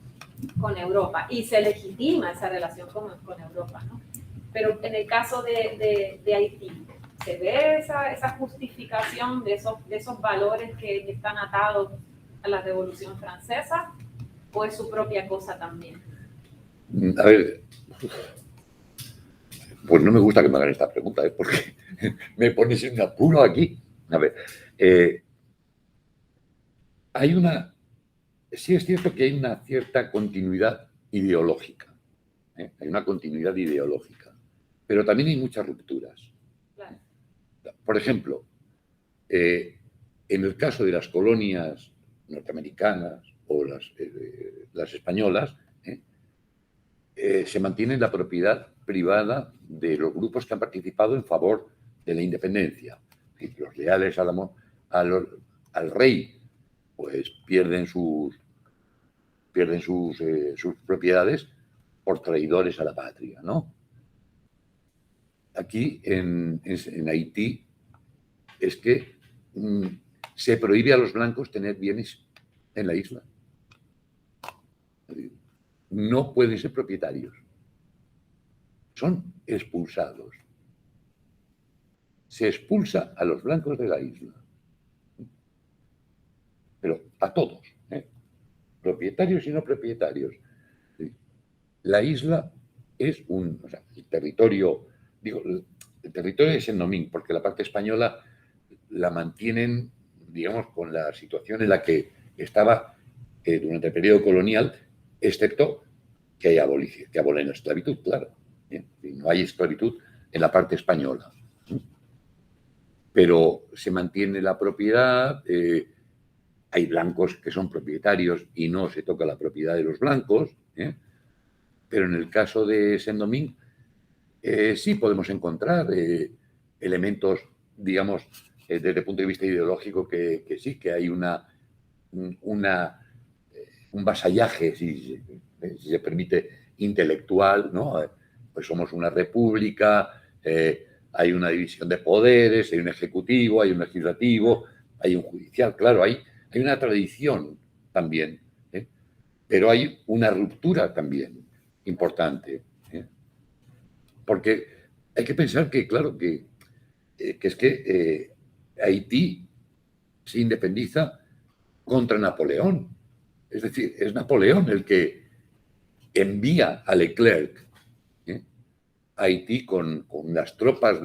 con Europa y se legitima esa relación con Europa, ¿no? Pero en el caso de Haití, ¿se ve esa justificación de esos valores que están atados a la Revolución Francesa, o es su propia cosa también? A ver, pues no me gusta que me hagan esta pregunta, porque me pones en un apuro aquí. A ver, sí es cierto que hay una cierta continuidad ideológica, hay una continuidad ideológica, pero también hay muchas rupturas. Claro. Por ejemplo, en el caso de las colonias norteamericanas o las españolas, se mantiene la propiedad privada de los grupos que han participado en favor de la independencia. Los leales al rey pues pierden sus propiedades por traidores a la patria, ¿no? Aquí en Haití es que se prohíbe a los blancos tener bienes en la isla. No pueden ser propietarios. Son expulsados. Se expulsa a los blancos de la isla. Pero a todos, propietarios y no propietarios. La isla es el territorio de Saint-Domingue, porque la parte española la mantienen, digamos, con la situación en la que estaba durante el periodo colonial, excepto que abolen la esclavitud, claro. No hay esclavitud en la parte española. Pero se mantiene la propiedad, hay blancos que son propietarios y no se toca la propiedad de los blancos, pero en el caso de Saint-Domingue sí podemos encontrar elementos, digamos, desde el punto de vista ideológico, que sí, que hay un vasallaje, si se permite, intelectual, ¿no? Pues somos una república, hay una división de poderes, hay un ejecutivo, hay un legislativo, hay un judicial, claro, hay una tradición también, pero hay una ruptura también importante, porque hay que pensar que, claro, que es que Haití se independiza contra Napoleón. Es decir, es Napoleón el que envía a Leclerc a Haití con las tropas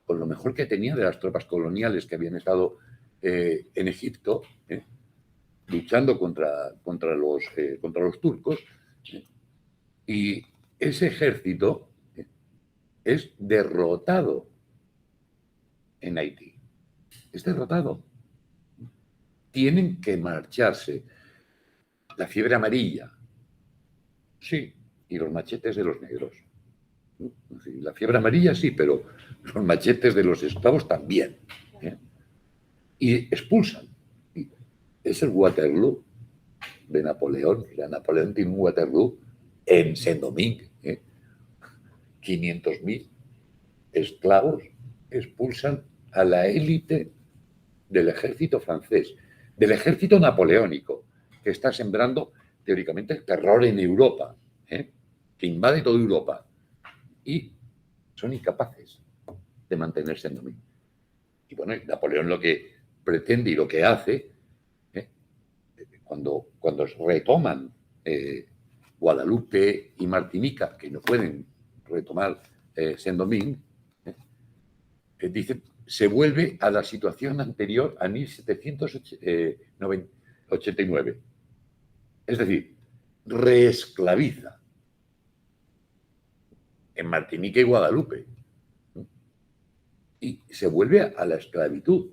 con lo mejor que tenía de las tropas coloniales que habían estado en Egipto, luchando contra los turcos. Y ese ejército es derrotado en Haití. Es derrotado. Tienen que marcharse. La fiebre amarilla, sí, y los machetes de los negros. Sí, la fiebre amarilla sí, pero los machetes de los esclavos también. Y expulsan. Es el Waterloo de Napoleón. Mira, Napoleón tiene un Waterloo en Saint-Domingue. 500.000 esclavos expulsan a la élite del ejército francés, del ejército napoleónico, que está sembrando teóricamente el terror en Europa, que invade toda Europa, y son incapaces de mantenerse en dominio. Y bueno, Napoleón lo que pretende y lo que hace, cuando retoman Guadalupe y Martinica, que no pueden retomar Saint-Domingue, dicen, se vuelve a la situación anterior a 1789. Es decir, reesclaviza en Martinica y Guadalupe. Y se vuelve a la esclavitud.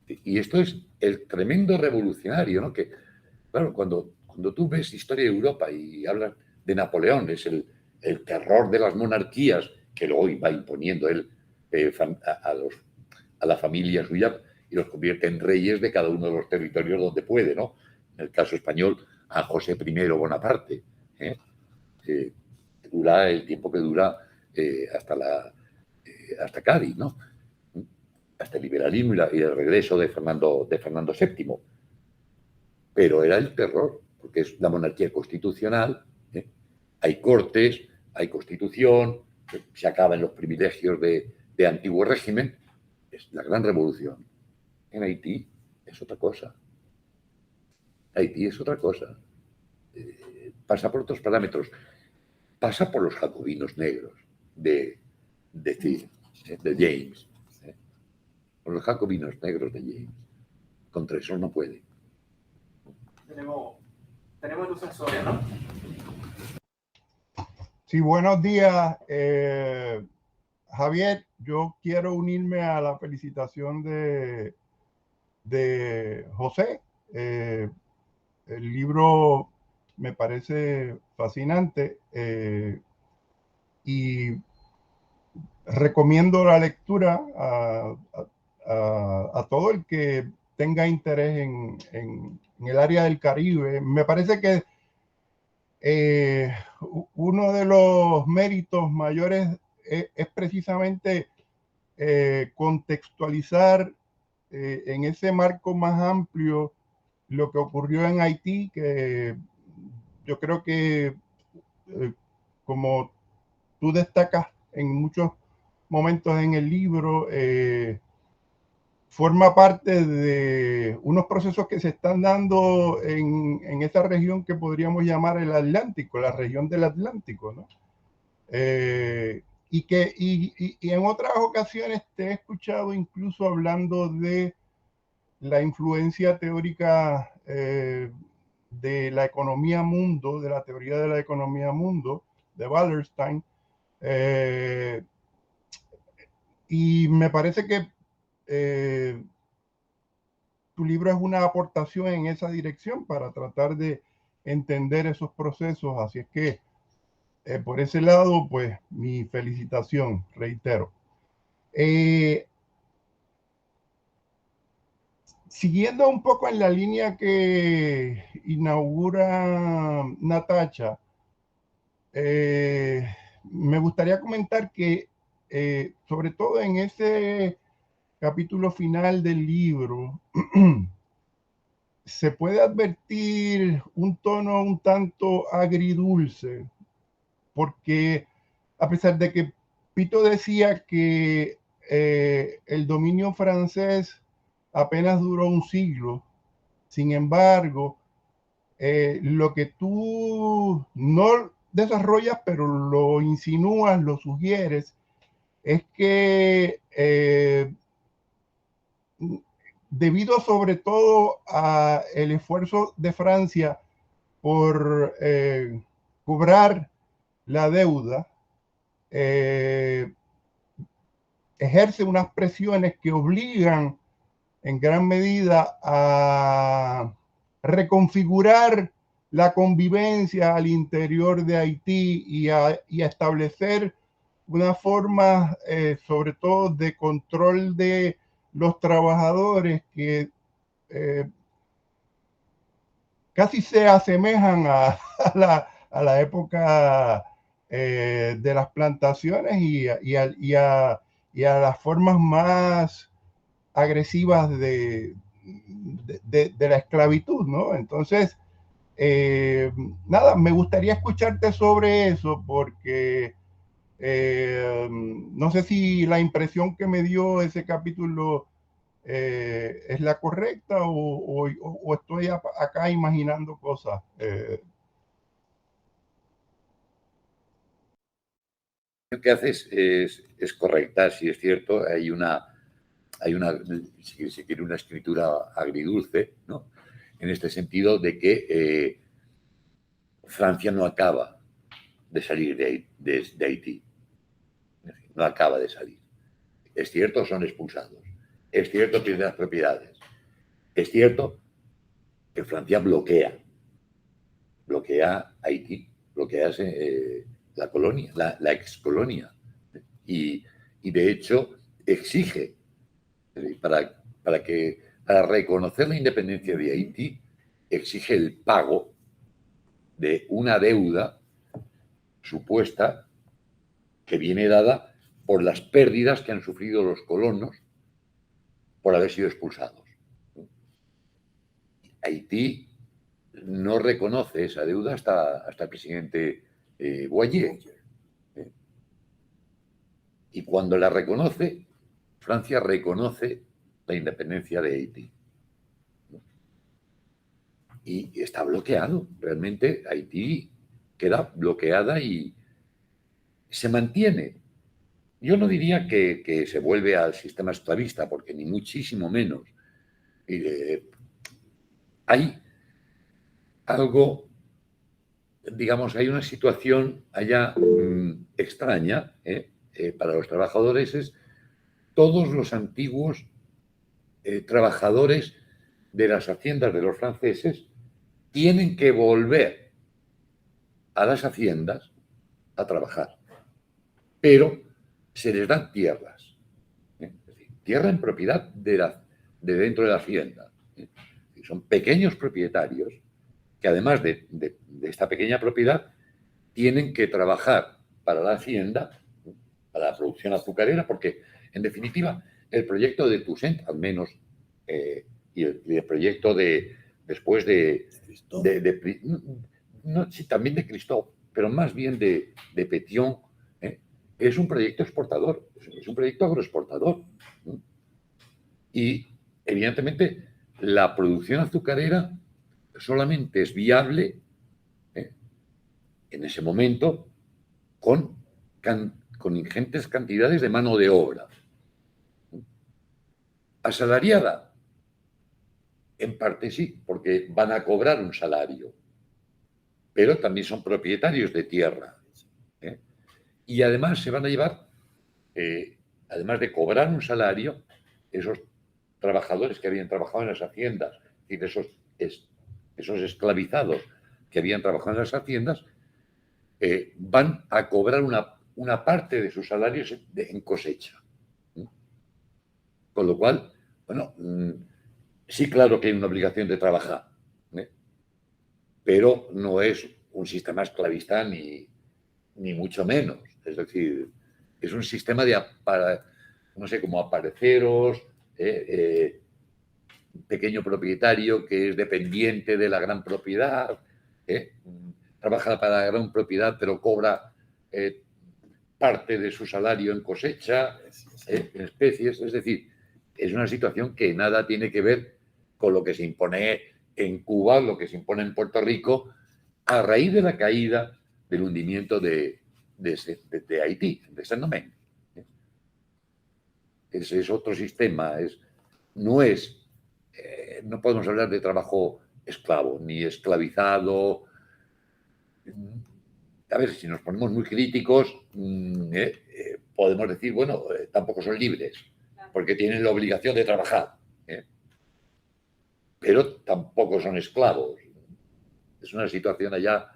Y esto es el tremendo revolucionario, ¿no? Que, claro, cuando tú ves historia de Europa y hablas de Napoleón, es el terror de las monarquías que luego va imponiendo él a la familia suya y los convierte en reyes de cada uno de los territorios donde puede, ¿no? En el caso español, a José I Bonaparte. Dura el tiempo que dura hasta Cádiz, ¿no? Hasta el liberalismo y el regreso de Fernando VII. Pero era el terror, porque es la monarquía constitucional, hay cortes, hay constitución, se acaban los privilegios de antiguo régimen. Es la gran revolución. En Haití es otra cosa. Haití es otra cosa. Pasa por otros parámetros. Pasa por los jacobinos negros de James. Por los jacobinos negros de James. Contra eso no puede. Tenemos luz en Soria, ¿no? Sí, buenos días. Javier, yo quiero unirme a la felicitación de José. El libro me parece fascinante y recomiendo la lectura a todo el que tenga interés en el área del Caribe. Me parece que uno de los méritos mayores es precisamente contextualizar en ese marco más amplio lo que ocurrió en Haití, que yo creo que como tú destacas en muchos momentos en el libro, forma parte de unos procesos que se están dando en esa región que podríamos llamar el Atlántico, la región del Atlántico, ¿no? Y en otras ocasiones te he escuchado incluso hablando de la influencia teórica de la economía mundo, de la teoría de la economía mundo, de Wallerstein, y me parece que tu libro es una aportación en esa dirección para tratar de entender esos procesos, así es que por ese lado, pues mi felicitación, reitero. Siguiendo un poco en la línea que inaugura Natacha, me gustaría comentar que, sobre todo en ese capítulo final del libro, se puede advertir un tono un tanto agridulce, porque a pesar de que Pito decía que el dominio francés apenas duró un siglo, sin embargo, lo que tú no desarrollas, pero lo insinúas, lo sugieres, es que debido sobre todo a el esfuerzo de Francia por cobrar la deuda, ejerce unas presiones que obligan en gran medida a reconfigurar la convivencia al interior de Haití y a establecer una forma, sobre todo, de control de los trabajadores que casi se asemejan a la época de las plantaciones y a las formas más agresivas de la esclavitud, ¿no? Entonces, nada, me gustaría escucharte sobre eso porque no sé si la impresión que me dio ese capítulo es la correcta o estoy acá imaginando cosas. Lo que haces es correcta, sí es cierto, hay una, si se quiere, una escritura agridulce, ¿no? En este sentido de que Francia no acaba de salir de Haití, no acaba de salir. Es cierto, son expulsados, es cierto, pierden las propiedades, es cierto que Francia bloquea Haití, bloquea la colonia, la excolonia, y de hecho exige para reconocer la independencia de Haití, exige el pago de una deuda supuesta que viene dada por las pérdidas que han sufrido los colonos por haber sido expulsados. Haití no reconoce esa deuda hasta el presidente Boyer. Y cuando la reconoce, Francia reconoce la independencia de Haití. Y está bloqueado. Realmente Haití queda bloqueada y se mantiene. Yo no diría que se vuelve al sistema esclavista, porque ni muchísimo menos. Hay algo, digamos, hay una situación allá extraña para los trabajadores. Es todos los antiguos trabajadores de las haciendas de los franceses tienen que volver a las haciendas a trabajar, pero se les dan tierras, es decir, tierra en propiedad de dentro de la hacienda. Son pequeños propietarios que además de esta pequeña propiedad tienen que trabajar para la hacienda, para la producción azucarera, porque en definitiva el proyecto de Toussaint, al menos, y el proyecto después sí, también de Christophe, pero más bien de Pétion, es un proyecto exportador, es un proyecto agroexportador. Y evidentemente la producción azucarera solamente es viable en ese momento con ingentes cantidades de mano de obra. ¿Asalariada? En parte sí, porque van a cobrar un salario, pero también son propietarios de tierra. Y además se van a llevar, además de cobrar un salario, esos trabajadores que habían trabajado en las haciendas, es decir, esos esclavizados que habían trabajado en las haciendas, van a cobrar una parte de sus salarios en cosecha. Con lo cual, bueno, sí, claro que hay una obligación de trabajar, pero no es un sistema esclavista ni mucho menos. Es decir, es un sistema no sé, como apareceros, pequeño propietario que es dependiente de la gran propiedad, trabaja para la gran propiedad pero cobra parte de su salario en cosecha, en especies. Es decir, es una situación que nada tiene que ver con lo que se impone en Cuba, lo que se impone en Puerto Rico, a raíz de la caída del hundimiento de Haití, de Saint-Domingue. Ese es otro sistema. No podemos hablar de trabajo esclavo, ni esclavizado. A ver, si nos ponemos muy críticos, podemos decir, bueno, tampoco son libres, porque tienen la obligación de trabajar, pero tampoco son esclavos. Es una situación allá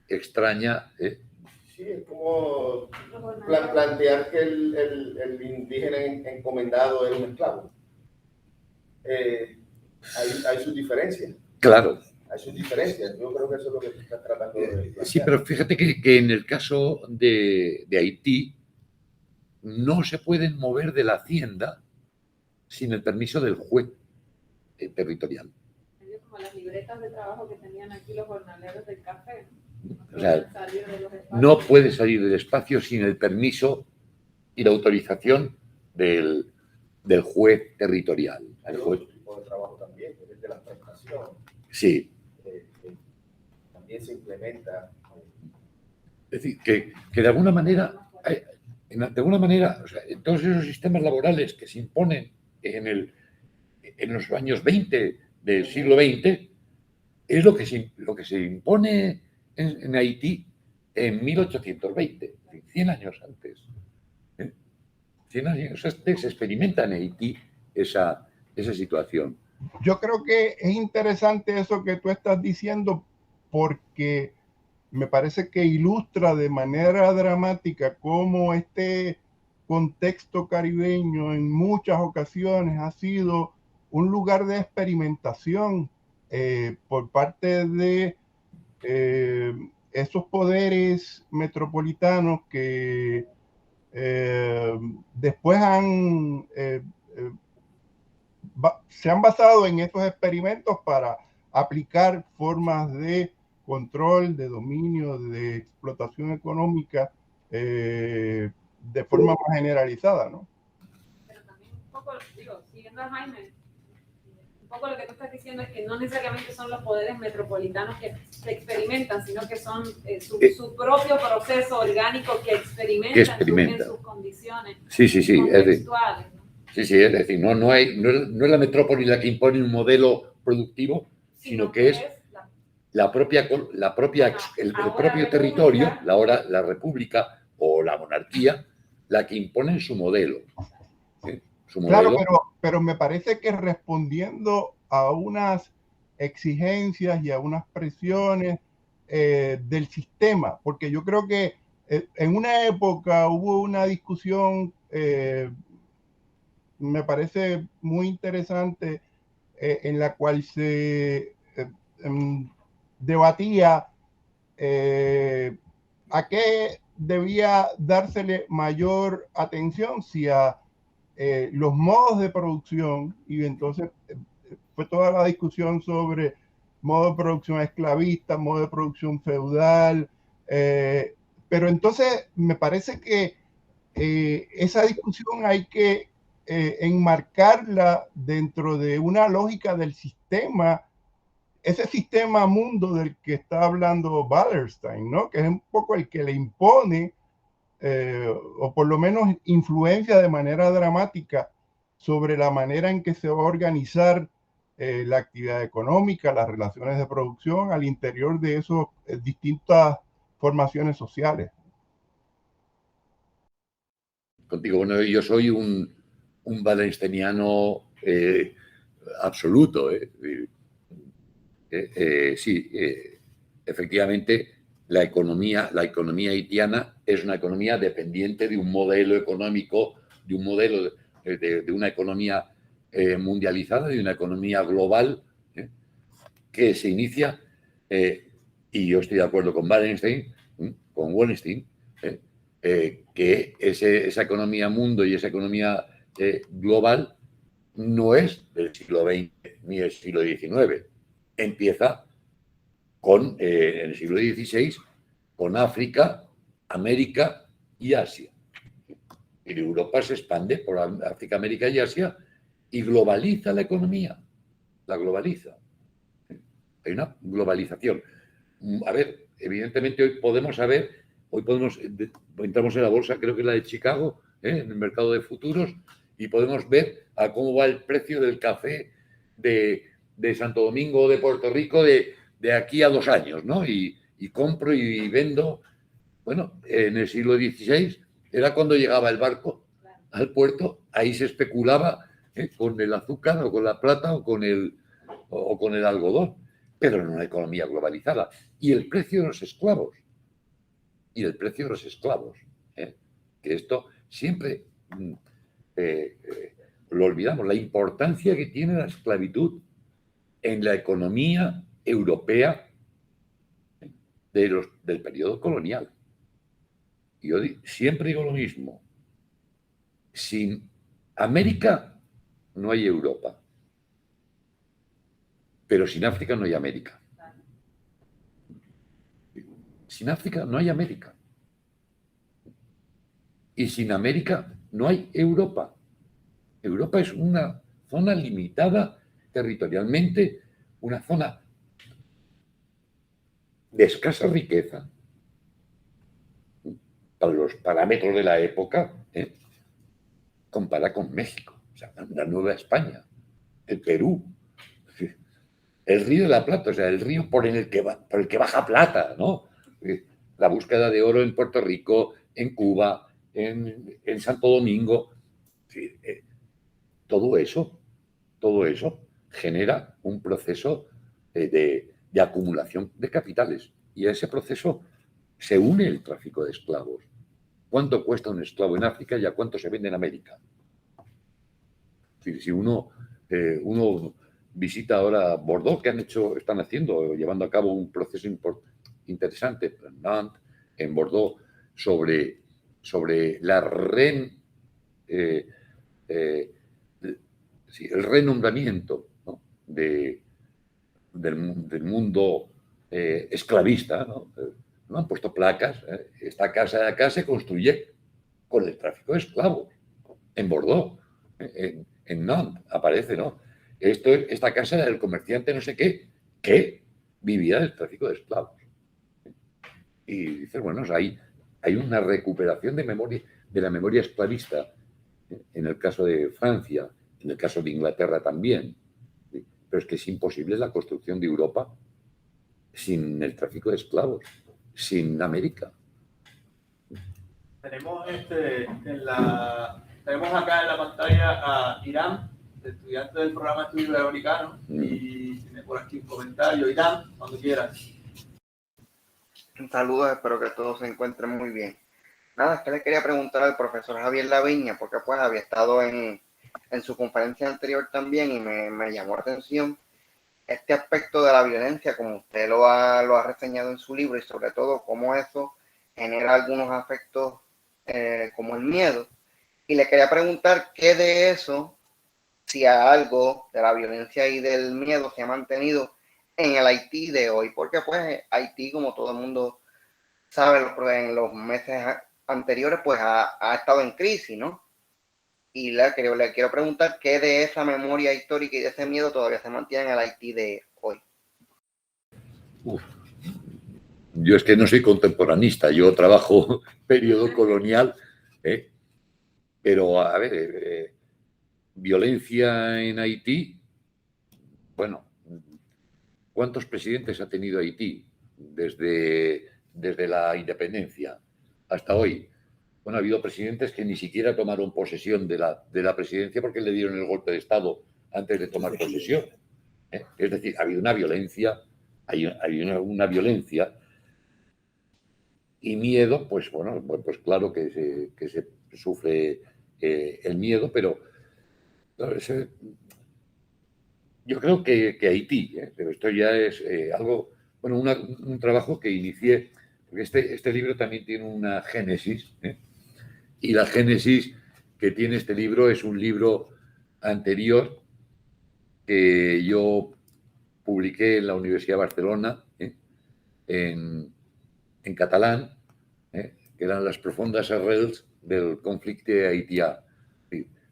extraña. Sí, es como plantear que el indígena encomendado es un esclavo. Hay sus diferencias. Claro. Hay sus diferencias. Yo creo que eso es lo que se está tratando de plantear. Sí, pero fíjate que en el caso de Haití no se pueden mover de la hacienda sin el permiso del juez territorial. Como las libretas de trabajo que tenían aquí los jornaleros del café. O sea, no puede salir del espacio sin el permiso y la autorización del juez territorial. Hay otro tipo de trabajo también, que es de la prestación. Sí. También se implementa. Es decir, que de alguna manera, o sea, en todos esos sistemas laborales que se imponen en los años 20 del siglo XX, es lo que se impone en Haití en 1820, 100 años antes. 100 años antes se experimenta en Haití esa situación. Yo creo que es interesante eso que tú estás diciendo, porque me parece que ilustra de manera dramática cómo este contexto caribeño en muchas ocasiones ha sido un lugar de experimentación por parte de esos poderes metropolitanos que después se han basado en estos experimentos para aplicar formas de control, de dominio, de explotación económica de forma más generalizada, ¿no? Pero también un poco, siguiendo a Jaime, un poco lo que tú estás diciendo es que no necesariamente son los poderes metropolitanos que se experimentan, sino que son su propio proceso orgánico que experimenta en sus condiciones contextuales. Sí, es decir, no es la metrópoli la que impone un modelo productivo, sino que es el propio territorio, la república o la monarquía, la que impone su modelo. Claro, pero me parece que respondiendo a unas exigencias y a unas presiones del sistema, porque yo creo que en una época hubo una discusión, me parece muy interesante, en la cual se debatía a qué debía dársele mayor atención, si a los modos de producción, y entonces fue toda la discusión sobre modo de producción esclavista, modo de producción feudal, pero entonces me parece que esa discusión hay que enmarcarla dentro de una lógica del sistema, ese sistema mundo del que está hablando Wallerstein, ¿no? Que es un poco el que le impone o por lo menos influencia de manera dramática sobre la manera en que se va a organizar la actividad económica, las relaciones de producción al interior de esas distintas formaciones sociales. Contigo, bueno, yo soy un wallersteiniano absoluto. Sí, efectivamente, la economía haitiana es una economía dependiente de un modelo económico, de un modelo de una economía mundializada, de una economía global, que se inicia, y yo estoy de acuerdo con Wallerstein, que esa economía mundo y esa economía global no es del siglo XX ni del siglo XIX. Empieza con, en el siglo XVI con África, América y Asia. Y Europa se expande por África, América y Asia y globaliza la economía. La globaliza. Hay una globalización. A ver, evidentemente hoy podemos entramos en la bolsa, creo que es la de Chicago, en el mercado de futuros, y podemos ver a cómo va el precio del café de Santo Domingo o de Puerto Rico de aquí a 2 años, ¿no? Y compro y vendo. Bueno, en el siglo XVI era cuando llegaba el barco al puerto, ahí se especulaba con el azúcar o con la plata o con el algodón, pero en una economía globalizada. Y el precio de los esclavos. Que esto siempre lo olvidamos, la importancia que tiene la esclavitud en la economía europea del periodo colonial. Y yo siempre digo lo mismo. Sin América no hay Europa. Pero sin África no hay América. Sin África no hay América. Y sin América no hay Europa. Europa es una zona limitada territorialmente, una zona de escasa riqueza para los parámetros de la época, comparada con México, o sea, la Nueva España, el Perú, el Río de la Plata, o sea, el río por el que baja plata, ¿no? La búsqueda de oro en Puerto Rico, en Cuba, en Santo Domingo. Todo eso genera un proceso de acumulación de capitales. Y a ese proceso se une el tráfico de esclavos. ¿Cuánto cuesta un esclavo en África y a cuánto se vende en América? Si uno visita ahora Bordeaux, que están llevando a cabo un proceso interesante en Nantes, en Bordeaux, sobre el renombramiento, ¿no? del mundo esclavista, ¿no? Han puesto placas. Esta casa de acá se construye con el tráfico de esclavos. En Bordeaux, en Nantes, aparece, ¿no? Esta casa era del comerciante no sé qué, que vivía del tráfico de esclavos. Y dices, bueno, hay una recuperación de la memoria esclavista, en el caso de Francia, en el caso de Inglaterra también. Pero es que es imposible la construcción de Europa sin el tráfico de esclavos, sin América. Tenemos acá en la pantalla a Irán, estudiante del programa de estudios iberoamericanos, y tiene por aquí un comentario. Irán, cuando quieras. Un saludo, espero que todos se encuentren muy bien. Nada, es que le quería preguntar al profesor Javier Laviña, porque pues había estado en su conferencia anterior también y me llamó la atención este aspecto de la violencia, como usted lo ha reseñado en su libro, y sobre todo cómo eso genera algunos afectos como el miedo. Y le quería preguntar qué de eso, si algo de la violencia y del miedo se ha mantenido en el Haití de hoy, porque pues Haití, como todo el mundo sabe, en los meses anteriores pues ha estado en crisis, ¿no? Y le quiero preguntar qué de esa memoria histórica y de ese miedo todavía se mantiene en el Haití de hoy. Yo es que no soy contemporanista, yo trabajo periodo colonial, pero a ver, violencia en Haití, bueno, ¿cuántos presidentes ha tenido Haití desde la independencia hasta hoy? Bueno, ha habido presidentes que ni siquiera tomaron posesión de la presidencia porque le dieron el golpe de Estado antes de tomar posesión. Es decir, ha habido una violencia, hay una violencia y miedo, pues bueno, pues claro que se sufre el miedo, pero yo creo que Haití, pero esto ya es algo, bueno, un trabajo que inicié, porque este libro también tiene una génesis, y la génesis que tiene este libro es un libro anterior que yo publiqué en la Universidad de Barcelona, en catalán, que eran las profundas arrels del conflicto haitià,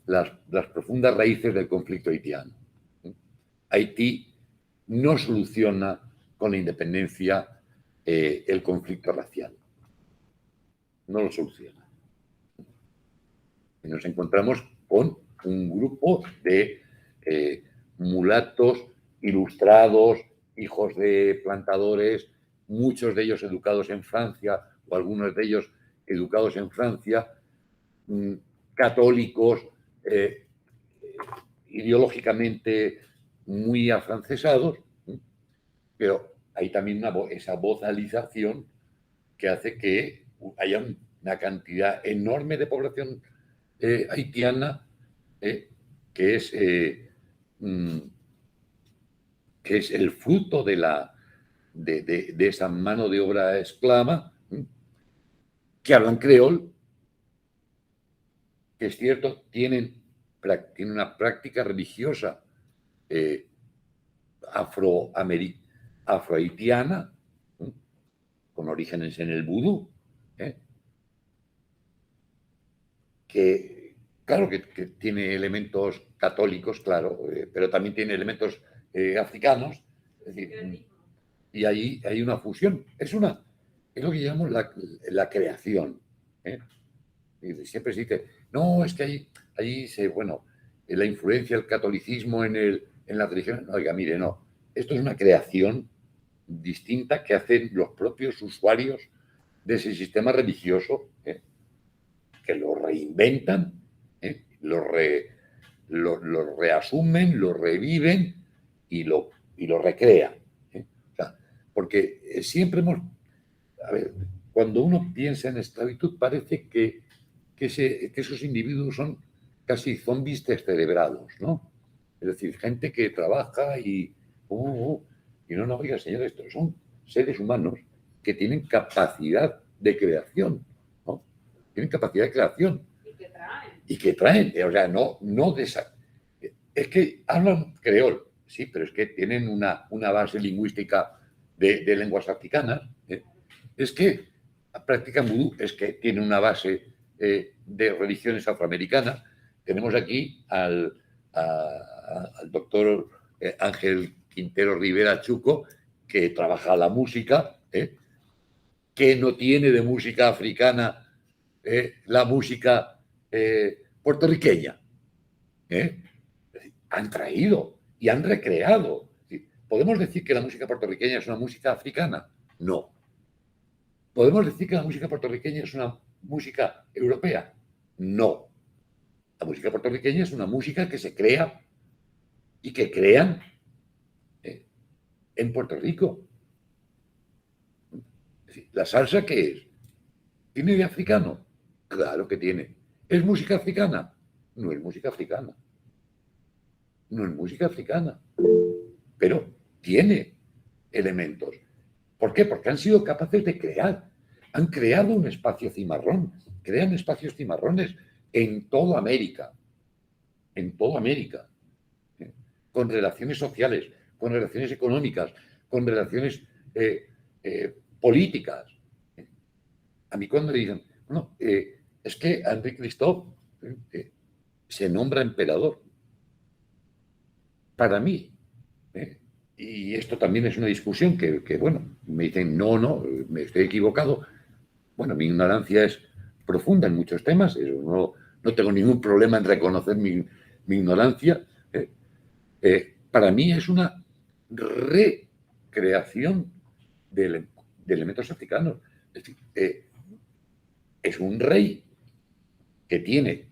las profundas raíces del conflicto haitiano. Haití no soluciona con la independencia el conflicto racial. No lo soluciona. Y nos encontramos con un grupo de mulatos ilustrados, hijos de plantadores, muchos de ellos educados en Francia, o algunos de ellos educados en Francia, católicos, ideológicamente muy afrancesados, pero hay también esa vocalización que hace que haya una cantidad enorme de población haitiana que es el fruto de esa mano de obra esclava, que hablan creol, que es cierto, tienen una práctica religiosa afrohaitiana, con orígenes en el vudú, que claro que tiene elementos católicos, claro, pero también tiene elementos africanos, es decir, y ahí hay una fusión. Es lo que llamamos la creación. Y siempre se dice, no, es que allí la influencia del catolicismo en la religión. Oiga, mire, no, esto es una creación distinta que hacen los propios usuarios de ese sistema religioso, que lo reinventan, lo reasumen, lo reviven y lo recrean. O sea, porque siempre a ver, cuando uno piensa en esclavitud parece que esos individuos son casi zombies descerebrados, ¿no? Es decir, gente que trabaja y no, oiga, señor, estos son seres humanos que tienen capacidad de creación, ¿no? Tienen capacidad de creación. Y que traen, o sea, es que hablan creol, sí, pero es que tienen una base lingüística de lenguas africanas, es que practican vudú, es que tienen una base de religiones afroamericanas. Tenemos aquí al doctor Ángel Quintero Rivera Chuco, que trabaja la música, que no tiene de música africana la música puertorriqueña. Han traído y han recreado. ¿Podemos decir que la música puertorriqueña es una música africana? No. ¿Podemos decir que la música puertorriqueña es una música europea? No. La música puertorriqueña es una música que se crea y que crean en Puerto Rico. ¿La salsa qué es? ¿Tiene de africano? Claro que tiene. ¿Es música africana? No es música africana. No es música africana. Pero tiene elementos. ¿Por qué? Porque han sido capaces de crear. Han creado un espacio cimarrón. Crean espacios cimarrones en toda América. En toda América. Con relaciones sociales, con relaciones económicas, con relaciones políticas. A mí cuando me dicen, no, es que Henri Christophe se nombra emperador. Para mí, y esto también es una discusión que me dicen, no, me estoy equivocado. Bueno, mi ignorancia es profunda en muchos temas, no tengo ningún problema en reconocer mi ignorancia. Para mí es una recreación de elementos africanos. Es decir, es un rey que tiene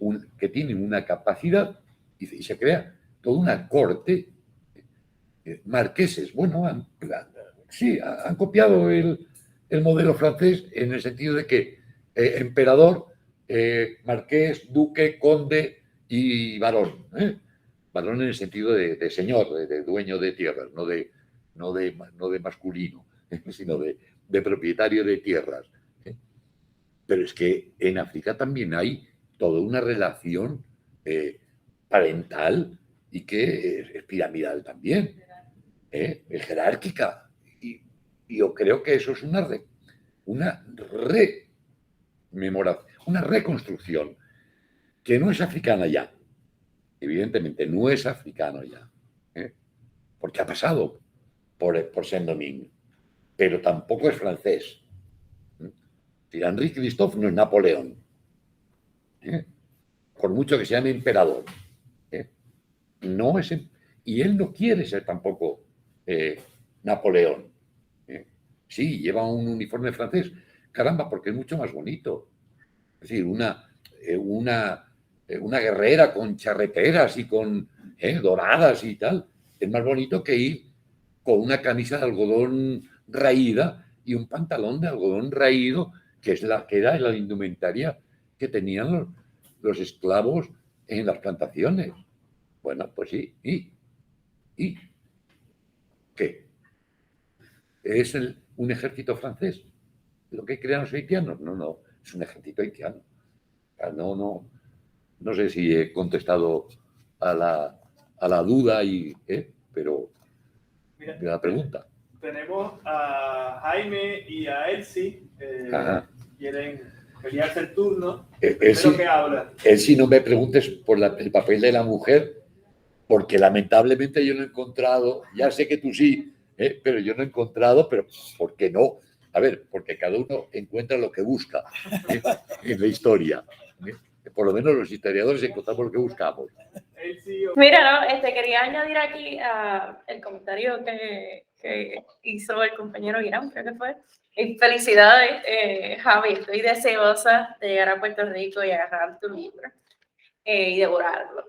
una capacidad y se crea toda una corte, marqueses. Bueno, han copiado el modelo francés en el sentido de que emperador, marqués, duque, conde y barón. Barón en el sentido de señor, de dueño de tierras, no de masculino, sino de propietario de tierras. Pero es que en África también hay toda una relación parental y que es piramidal también, es jerárquica. Y yo creo que eso es una reconstrucción que no es africana ya. Evidentemente no es africano ya, porque ha pasado por Saint-Domingue, pero tampoco es francés. Henri Christophe no es Napoleón, por mucho que sea un emperador. No es, y él no quiere ser tampoco Napoleón. Sí, lleva un uniforme francés, caramba, porque es mucho más bonito. Es decir, una guerrera con charreteras y con doradas y tal, es más bonito que ir con una camisa de algodón raída y un pantalón de algodón raído, que era la indumentaria que tenían los esclavos en las plantaciones. Bueno, pues sí. ¿Y qué? ¿Es un ejército francés lo que crean los haitianos? No, es un ejército haitiano. No sé si he contestado a la duda, pero Mira, la pregunta. Tenemos a Jaime y a Elsie. Quieren pelearse el turno. Elsie, que habla. Elsie, no me preguntes por el papel de la mujer, porque lamentablemente yo no he encontrado, ya sé que tú sí, pero yo no he encontrado, pero ¿por qué no? A ver, porque cada uno encuentra lo que busca en la historia. Por lo menos los historiadores encontramos lo que buscamos. Mira, no, quería añadir aquí el comentario que hizo el compañero Irán, creo que fue. Y felicidades, Javi, estoy deseosa de llegar a Puerto Rico y agarrar tu libro y devorarlo.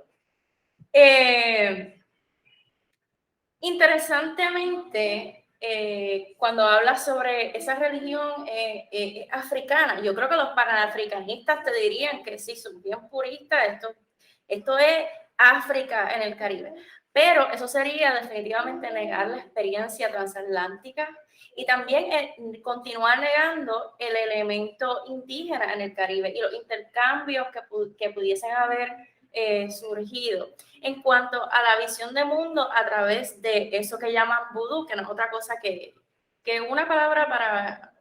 Interesantemente, cuando habla sobre esa religión africana, yo creo que los panafricanistas te dirían que sí, son bien puristas, esto es África en el Caribe, pero eso sería definitivamente negar la experiencia transatlántica y también continuar negando el elemento indígena en el Caribe y los intercambios que pudiesen haber surgido en cuanto a la visión de mundo a través de eso que llaman vudú, que no es otra cosa que una palabra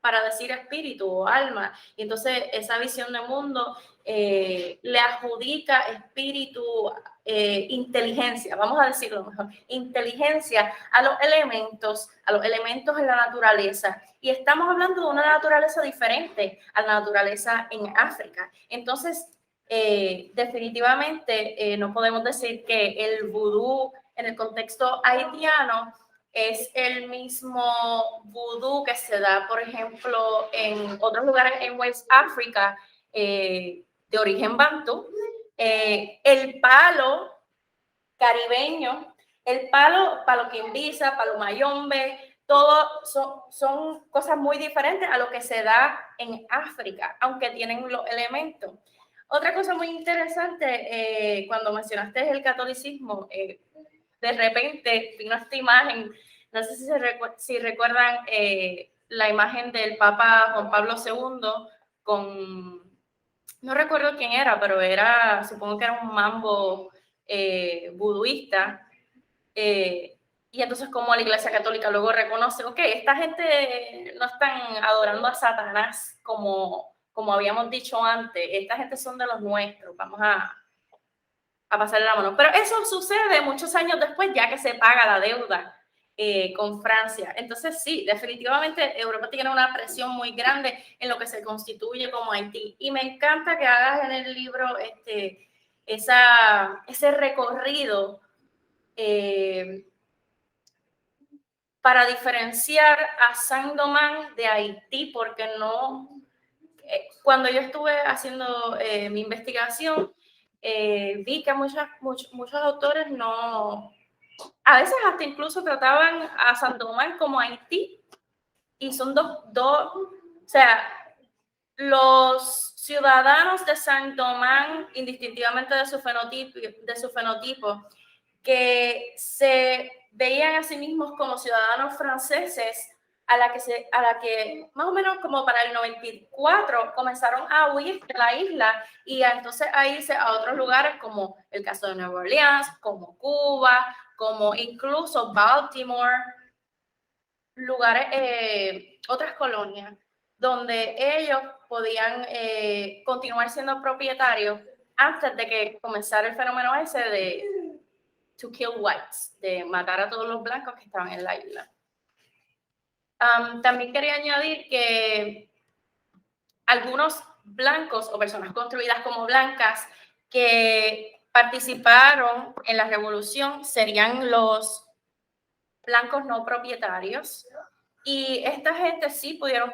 para decir espíritu o alma, y entonces esa visión de mundo le adjudica espíritu, inteligencia, vamos a decirlo mejor, inteligencia a los elementos en la naturaleza, y estamos hablando de una naturaleza diferente a la naturaleza en África. Entonces, definitivamente no podemos decir que el vudú en el contexto haitiano es el mismo vudú que se da, por ejemplo, en otros lugares en West África de origen bantu. El palo caribeño, el palo quimbisa, palo mayombe, todo son cosas muy diferentes a lo que se da en África, aunque tienen los elementos. Otra cosa muy interesante, cuando mencionaste el catolicismo, de repente vino esta imagen, no sé si recuerdan la imagen del Papa Juan Pablo II con, no recuerdo quién era, pero supongo que era un mambo buduista, y entonces como la Iglesia Católica luego reconoce, ok, esta gente no están adorando a Satanás como habíamos dicho antes, esta gente son de los nuestros, vamos a pasarle la mano. Pero eso sucede muchos años después, ya que se paga la deuda con Francia. Entonces, sí, definitivamente Europa tiene una presión muy grande en lo que se constituye como Haití. Y me encanta que hagas en el libro ese recorrido para diferenciar a Saint-Domingue de Haití, porque cuando yo estuve haciendo mi investigación, vi que muchos autores a veces hasta incluso trataban a Saint-Domingue como Haití, y son o sea, los ciudadanos de Saint-Domingue, indistintivamente de su fenotipo, que se veían a sí mismos como ciudadanos franceses, a la que más o menos como para el 94 comenzaron a huir de la isla y entonces a irse a otros lugares como el caso de Nueva Orleans, como Cuba, como incluso Baltimore, lugares, otras colonias, donde ellos podían continuar siendo propietarios antes de que comenzara el fenómeno ese de to kill whites, de matar a todos los blancos que estaban en la isla. También quería añadir que algunos blancos o personas construidas como blancas que participaron en la revolución serían los blancos no propietarios, y esta gente sí pudieron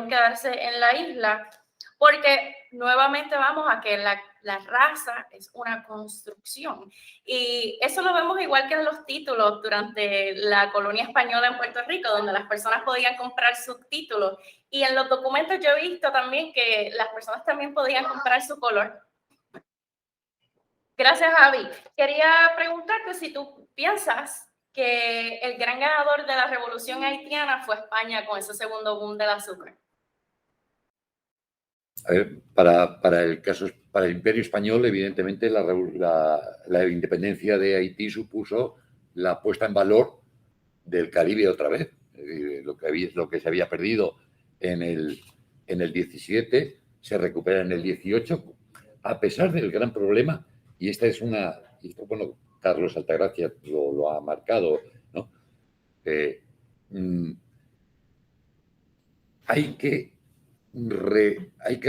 quedarse en la isla porque nuevamente vamos a que la raza es una construcción, y eso lo vemos igual que en los títulos durante la colonia española en Puerto Rico, donde las personas podían comprar subtítulos, y en los documentos yo he visto también que las personas también podían comprar su color. Gracias, Javi. Quería preguntarte si tú piensas que el gran ganador de la revolución haitiana fue España con ese segundo boom del azúcar. A ver, para el Imperio Español, evidentemente la independencia de Haití supuso la puesta en valor del Caribe otra vez. Lo que se había perdido en el 17 se recupera en el 18, a pesar del gran problema, y bueno, Carlos Altagracia lo ha marcado, ¿no? Hay que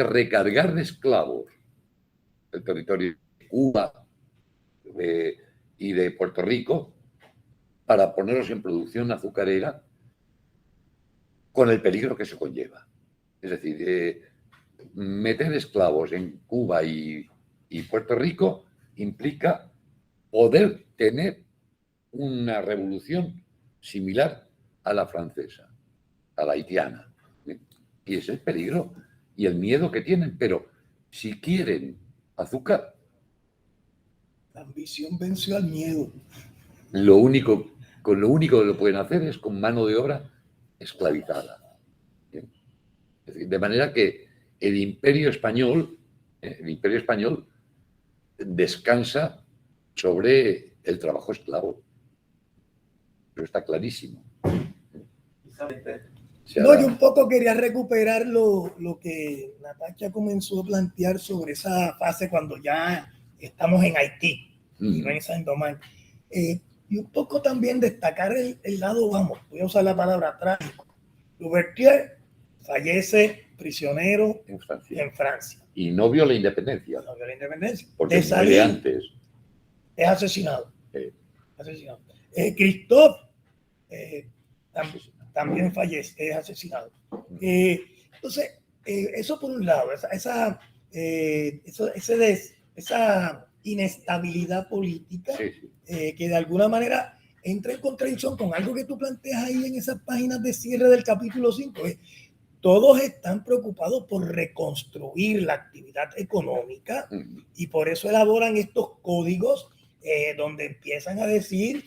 recargar de esclavos el territorio de Cuba y de Puerto Rico para ponerlos en producción azucarera con el peligro que se conlleva. Es decir, meter esclavos en Cuba y Puerto Rico implica poder tener una revolución similar a la francesa, a la haitiana. Y ese es el peligro y el miedo que tienen. Pero si quieren azúcar, la ambición venció al miedo. Lo único que lo pueden hacer es con mano de obra esclavizada. Es decir, de manera que el Imperio Español descansa sobre el trabajo esclavo. Pero está clarísimo. No, yo un poco quería recuperar lo que Natacha comenzó a plantear sobre esa fase cuando ya estamos en Haití y no en Saint-Domingue. Y un poco también destacar el lado, voy a usar la palabra trágico. Louverture fallece prisionero en Francia. Y no vio la independencia. No vio la independencia. Porque muere antes. Es asesinado. Asesinado. Christophe también fallece, es asesinado. Entonces, eso por un lado, esa inestabilidad política que de alguna manera entra en contradicción con algo que tú planteas ahí en esas páginas de cierre del capítulo 5. Todos están preocupados por reconstruir la actividad económica y por eso elaboran estos códigos donde empiezan a decir,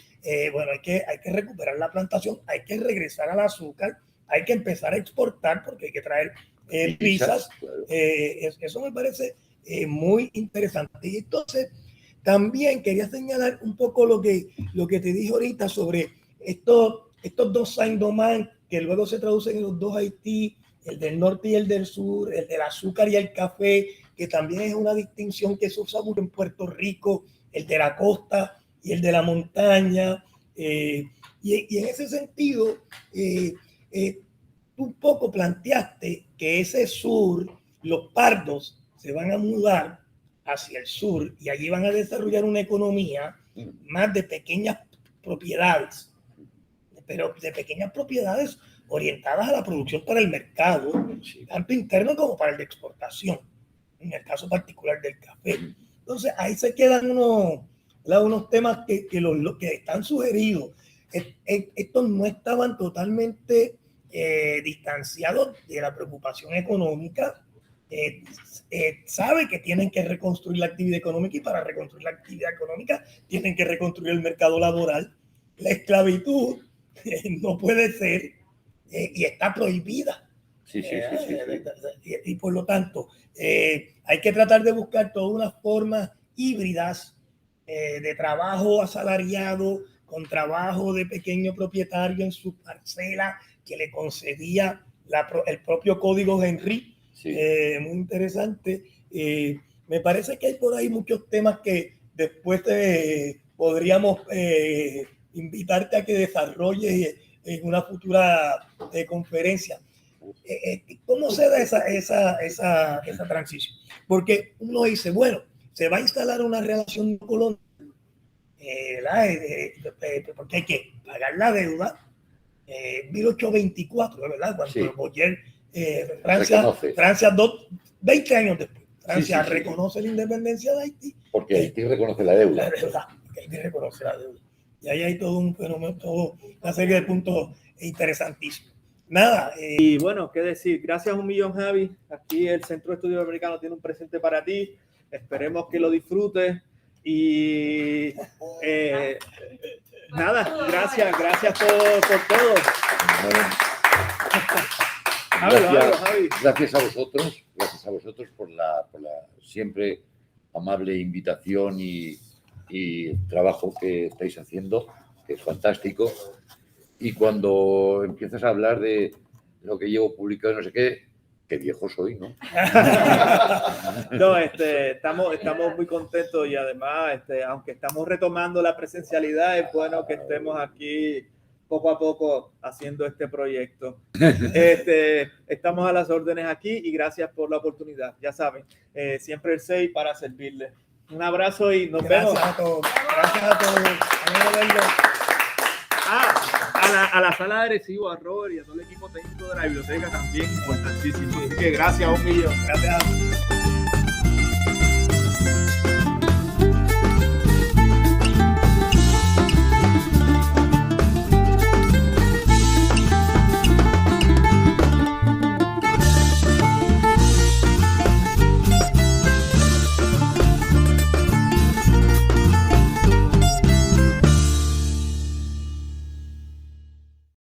bueno, hay que recuperar la plantación, hay que regresar al azúcar, hay que empezar a exportar porque hay que traer visas. Claro. Eso me parece muy interesante. Y entonces también quería señalar un poco lo que te dije ahorita sobre estos dos Saint-Domingue que luego se traducen en los dos Haití, el del norte y el del sur, el del azúcar y el café, que también es una distinción que se usa mucho en Puerto Rico, el de la costa y el de la montaña. Y en ese sentido, tú un poco planteaste que ese sur, los pardos se van a mudar hacia el sur y allí van a desarrollar una economía más de pequeñas propiedades, pero de pequeñas propiedades orientadas a la producción para el mercado, tanto interno como para el de exportación, en el caso particular del café. Entonces ahí se quedan unos temas que están sugeridos. Estos no estaban totalmente distanciados de la preocupación económica. Sabe que tienen que reconstruir la actividad económica y para reconstruir la actividad económica tienen que reconstruir el mercado laboral. La esclavitud no puede ser y está prohibida. Sí. Y por lo tanto, hay que tratar de buscar todas unas formas híbridas de trabajo asalariado con trabajo de pequeño propietario en su parcela que le concedía el propio código Henry. Sí. Muy interesante. Me parece que hay por ahí muchos temas que después podríamos invitarte a que desarrolles en una futura conferencia. ¿Cómo se da esa transición? Porque uno dice, bueno, se va a instalar una relación colonial, porque hay que pagar la deuda. 1824, ¿verdad? Cuando Boyer, Francia 20 años después, Francia reconoce la independencia de Haití. Porque Haití reconoce la deuda. Haití reconoce la deuda. Y ahí hay todo un fenómeno, toda una serie de puntos interesantísimos. Nada. Y bueno, qué decir, gracias 1.000.000, Javi. Aquí el Centro de Estudios Americanos tiene un presente para ti. Esperemos que lo disfrutes. Y nada, gracias por todo. Gracias a vosotros por la siempre amable invitación y trabajo que estáis haciendo, que es fantástico. Y cuando empiezas a hablar de lo que llevo publicado, no sé qué viejo soy, ¿no? No, estamos muy contentos y además, aunque estamos retomando la presencialidad, es bueno que estemos aquí poco a poco haciendo este proyecto. Estamos a las órdenes aquí y gracias por la oportunidad. Ya saben, siempre el 6 para servirles. Un abrazo y nos vemos. Gracias a todos. A la sala de Arecibo, a Robert y a todo el equipo técnico de la biblioteca también, importantísimo. Así que gracias 1.000.000. Gracias.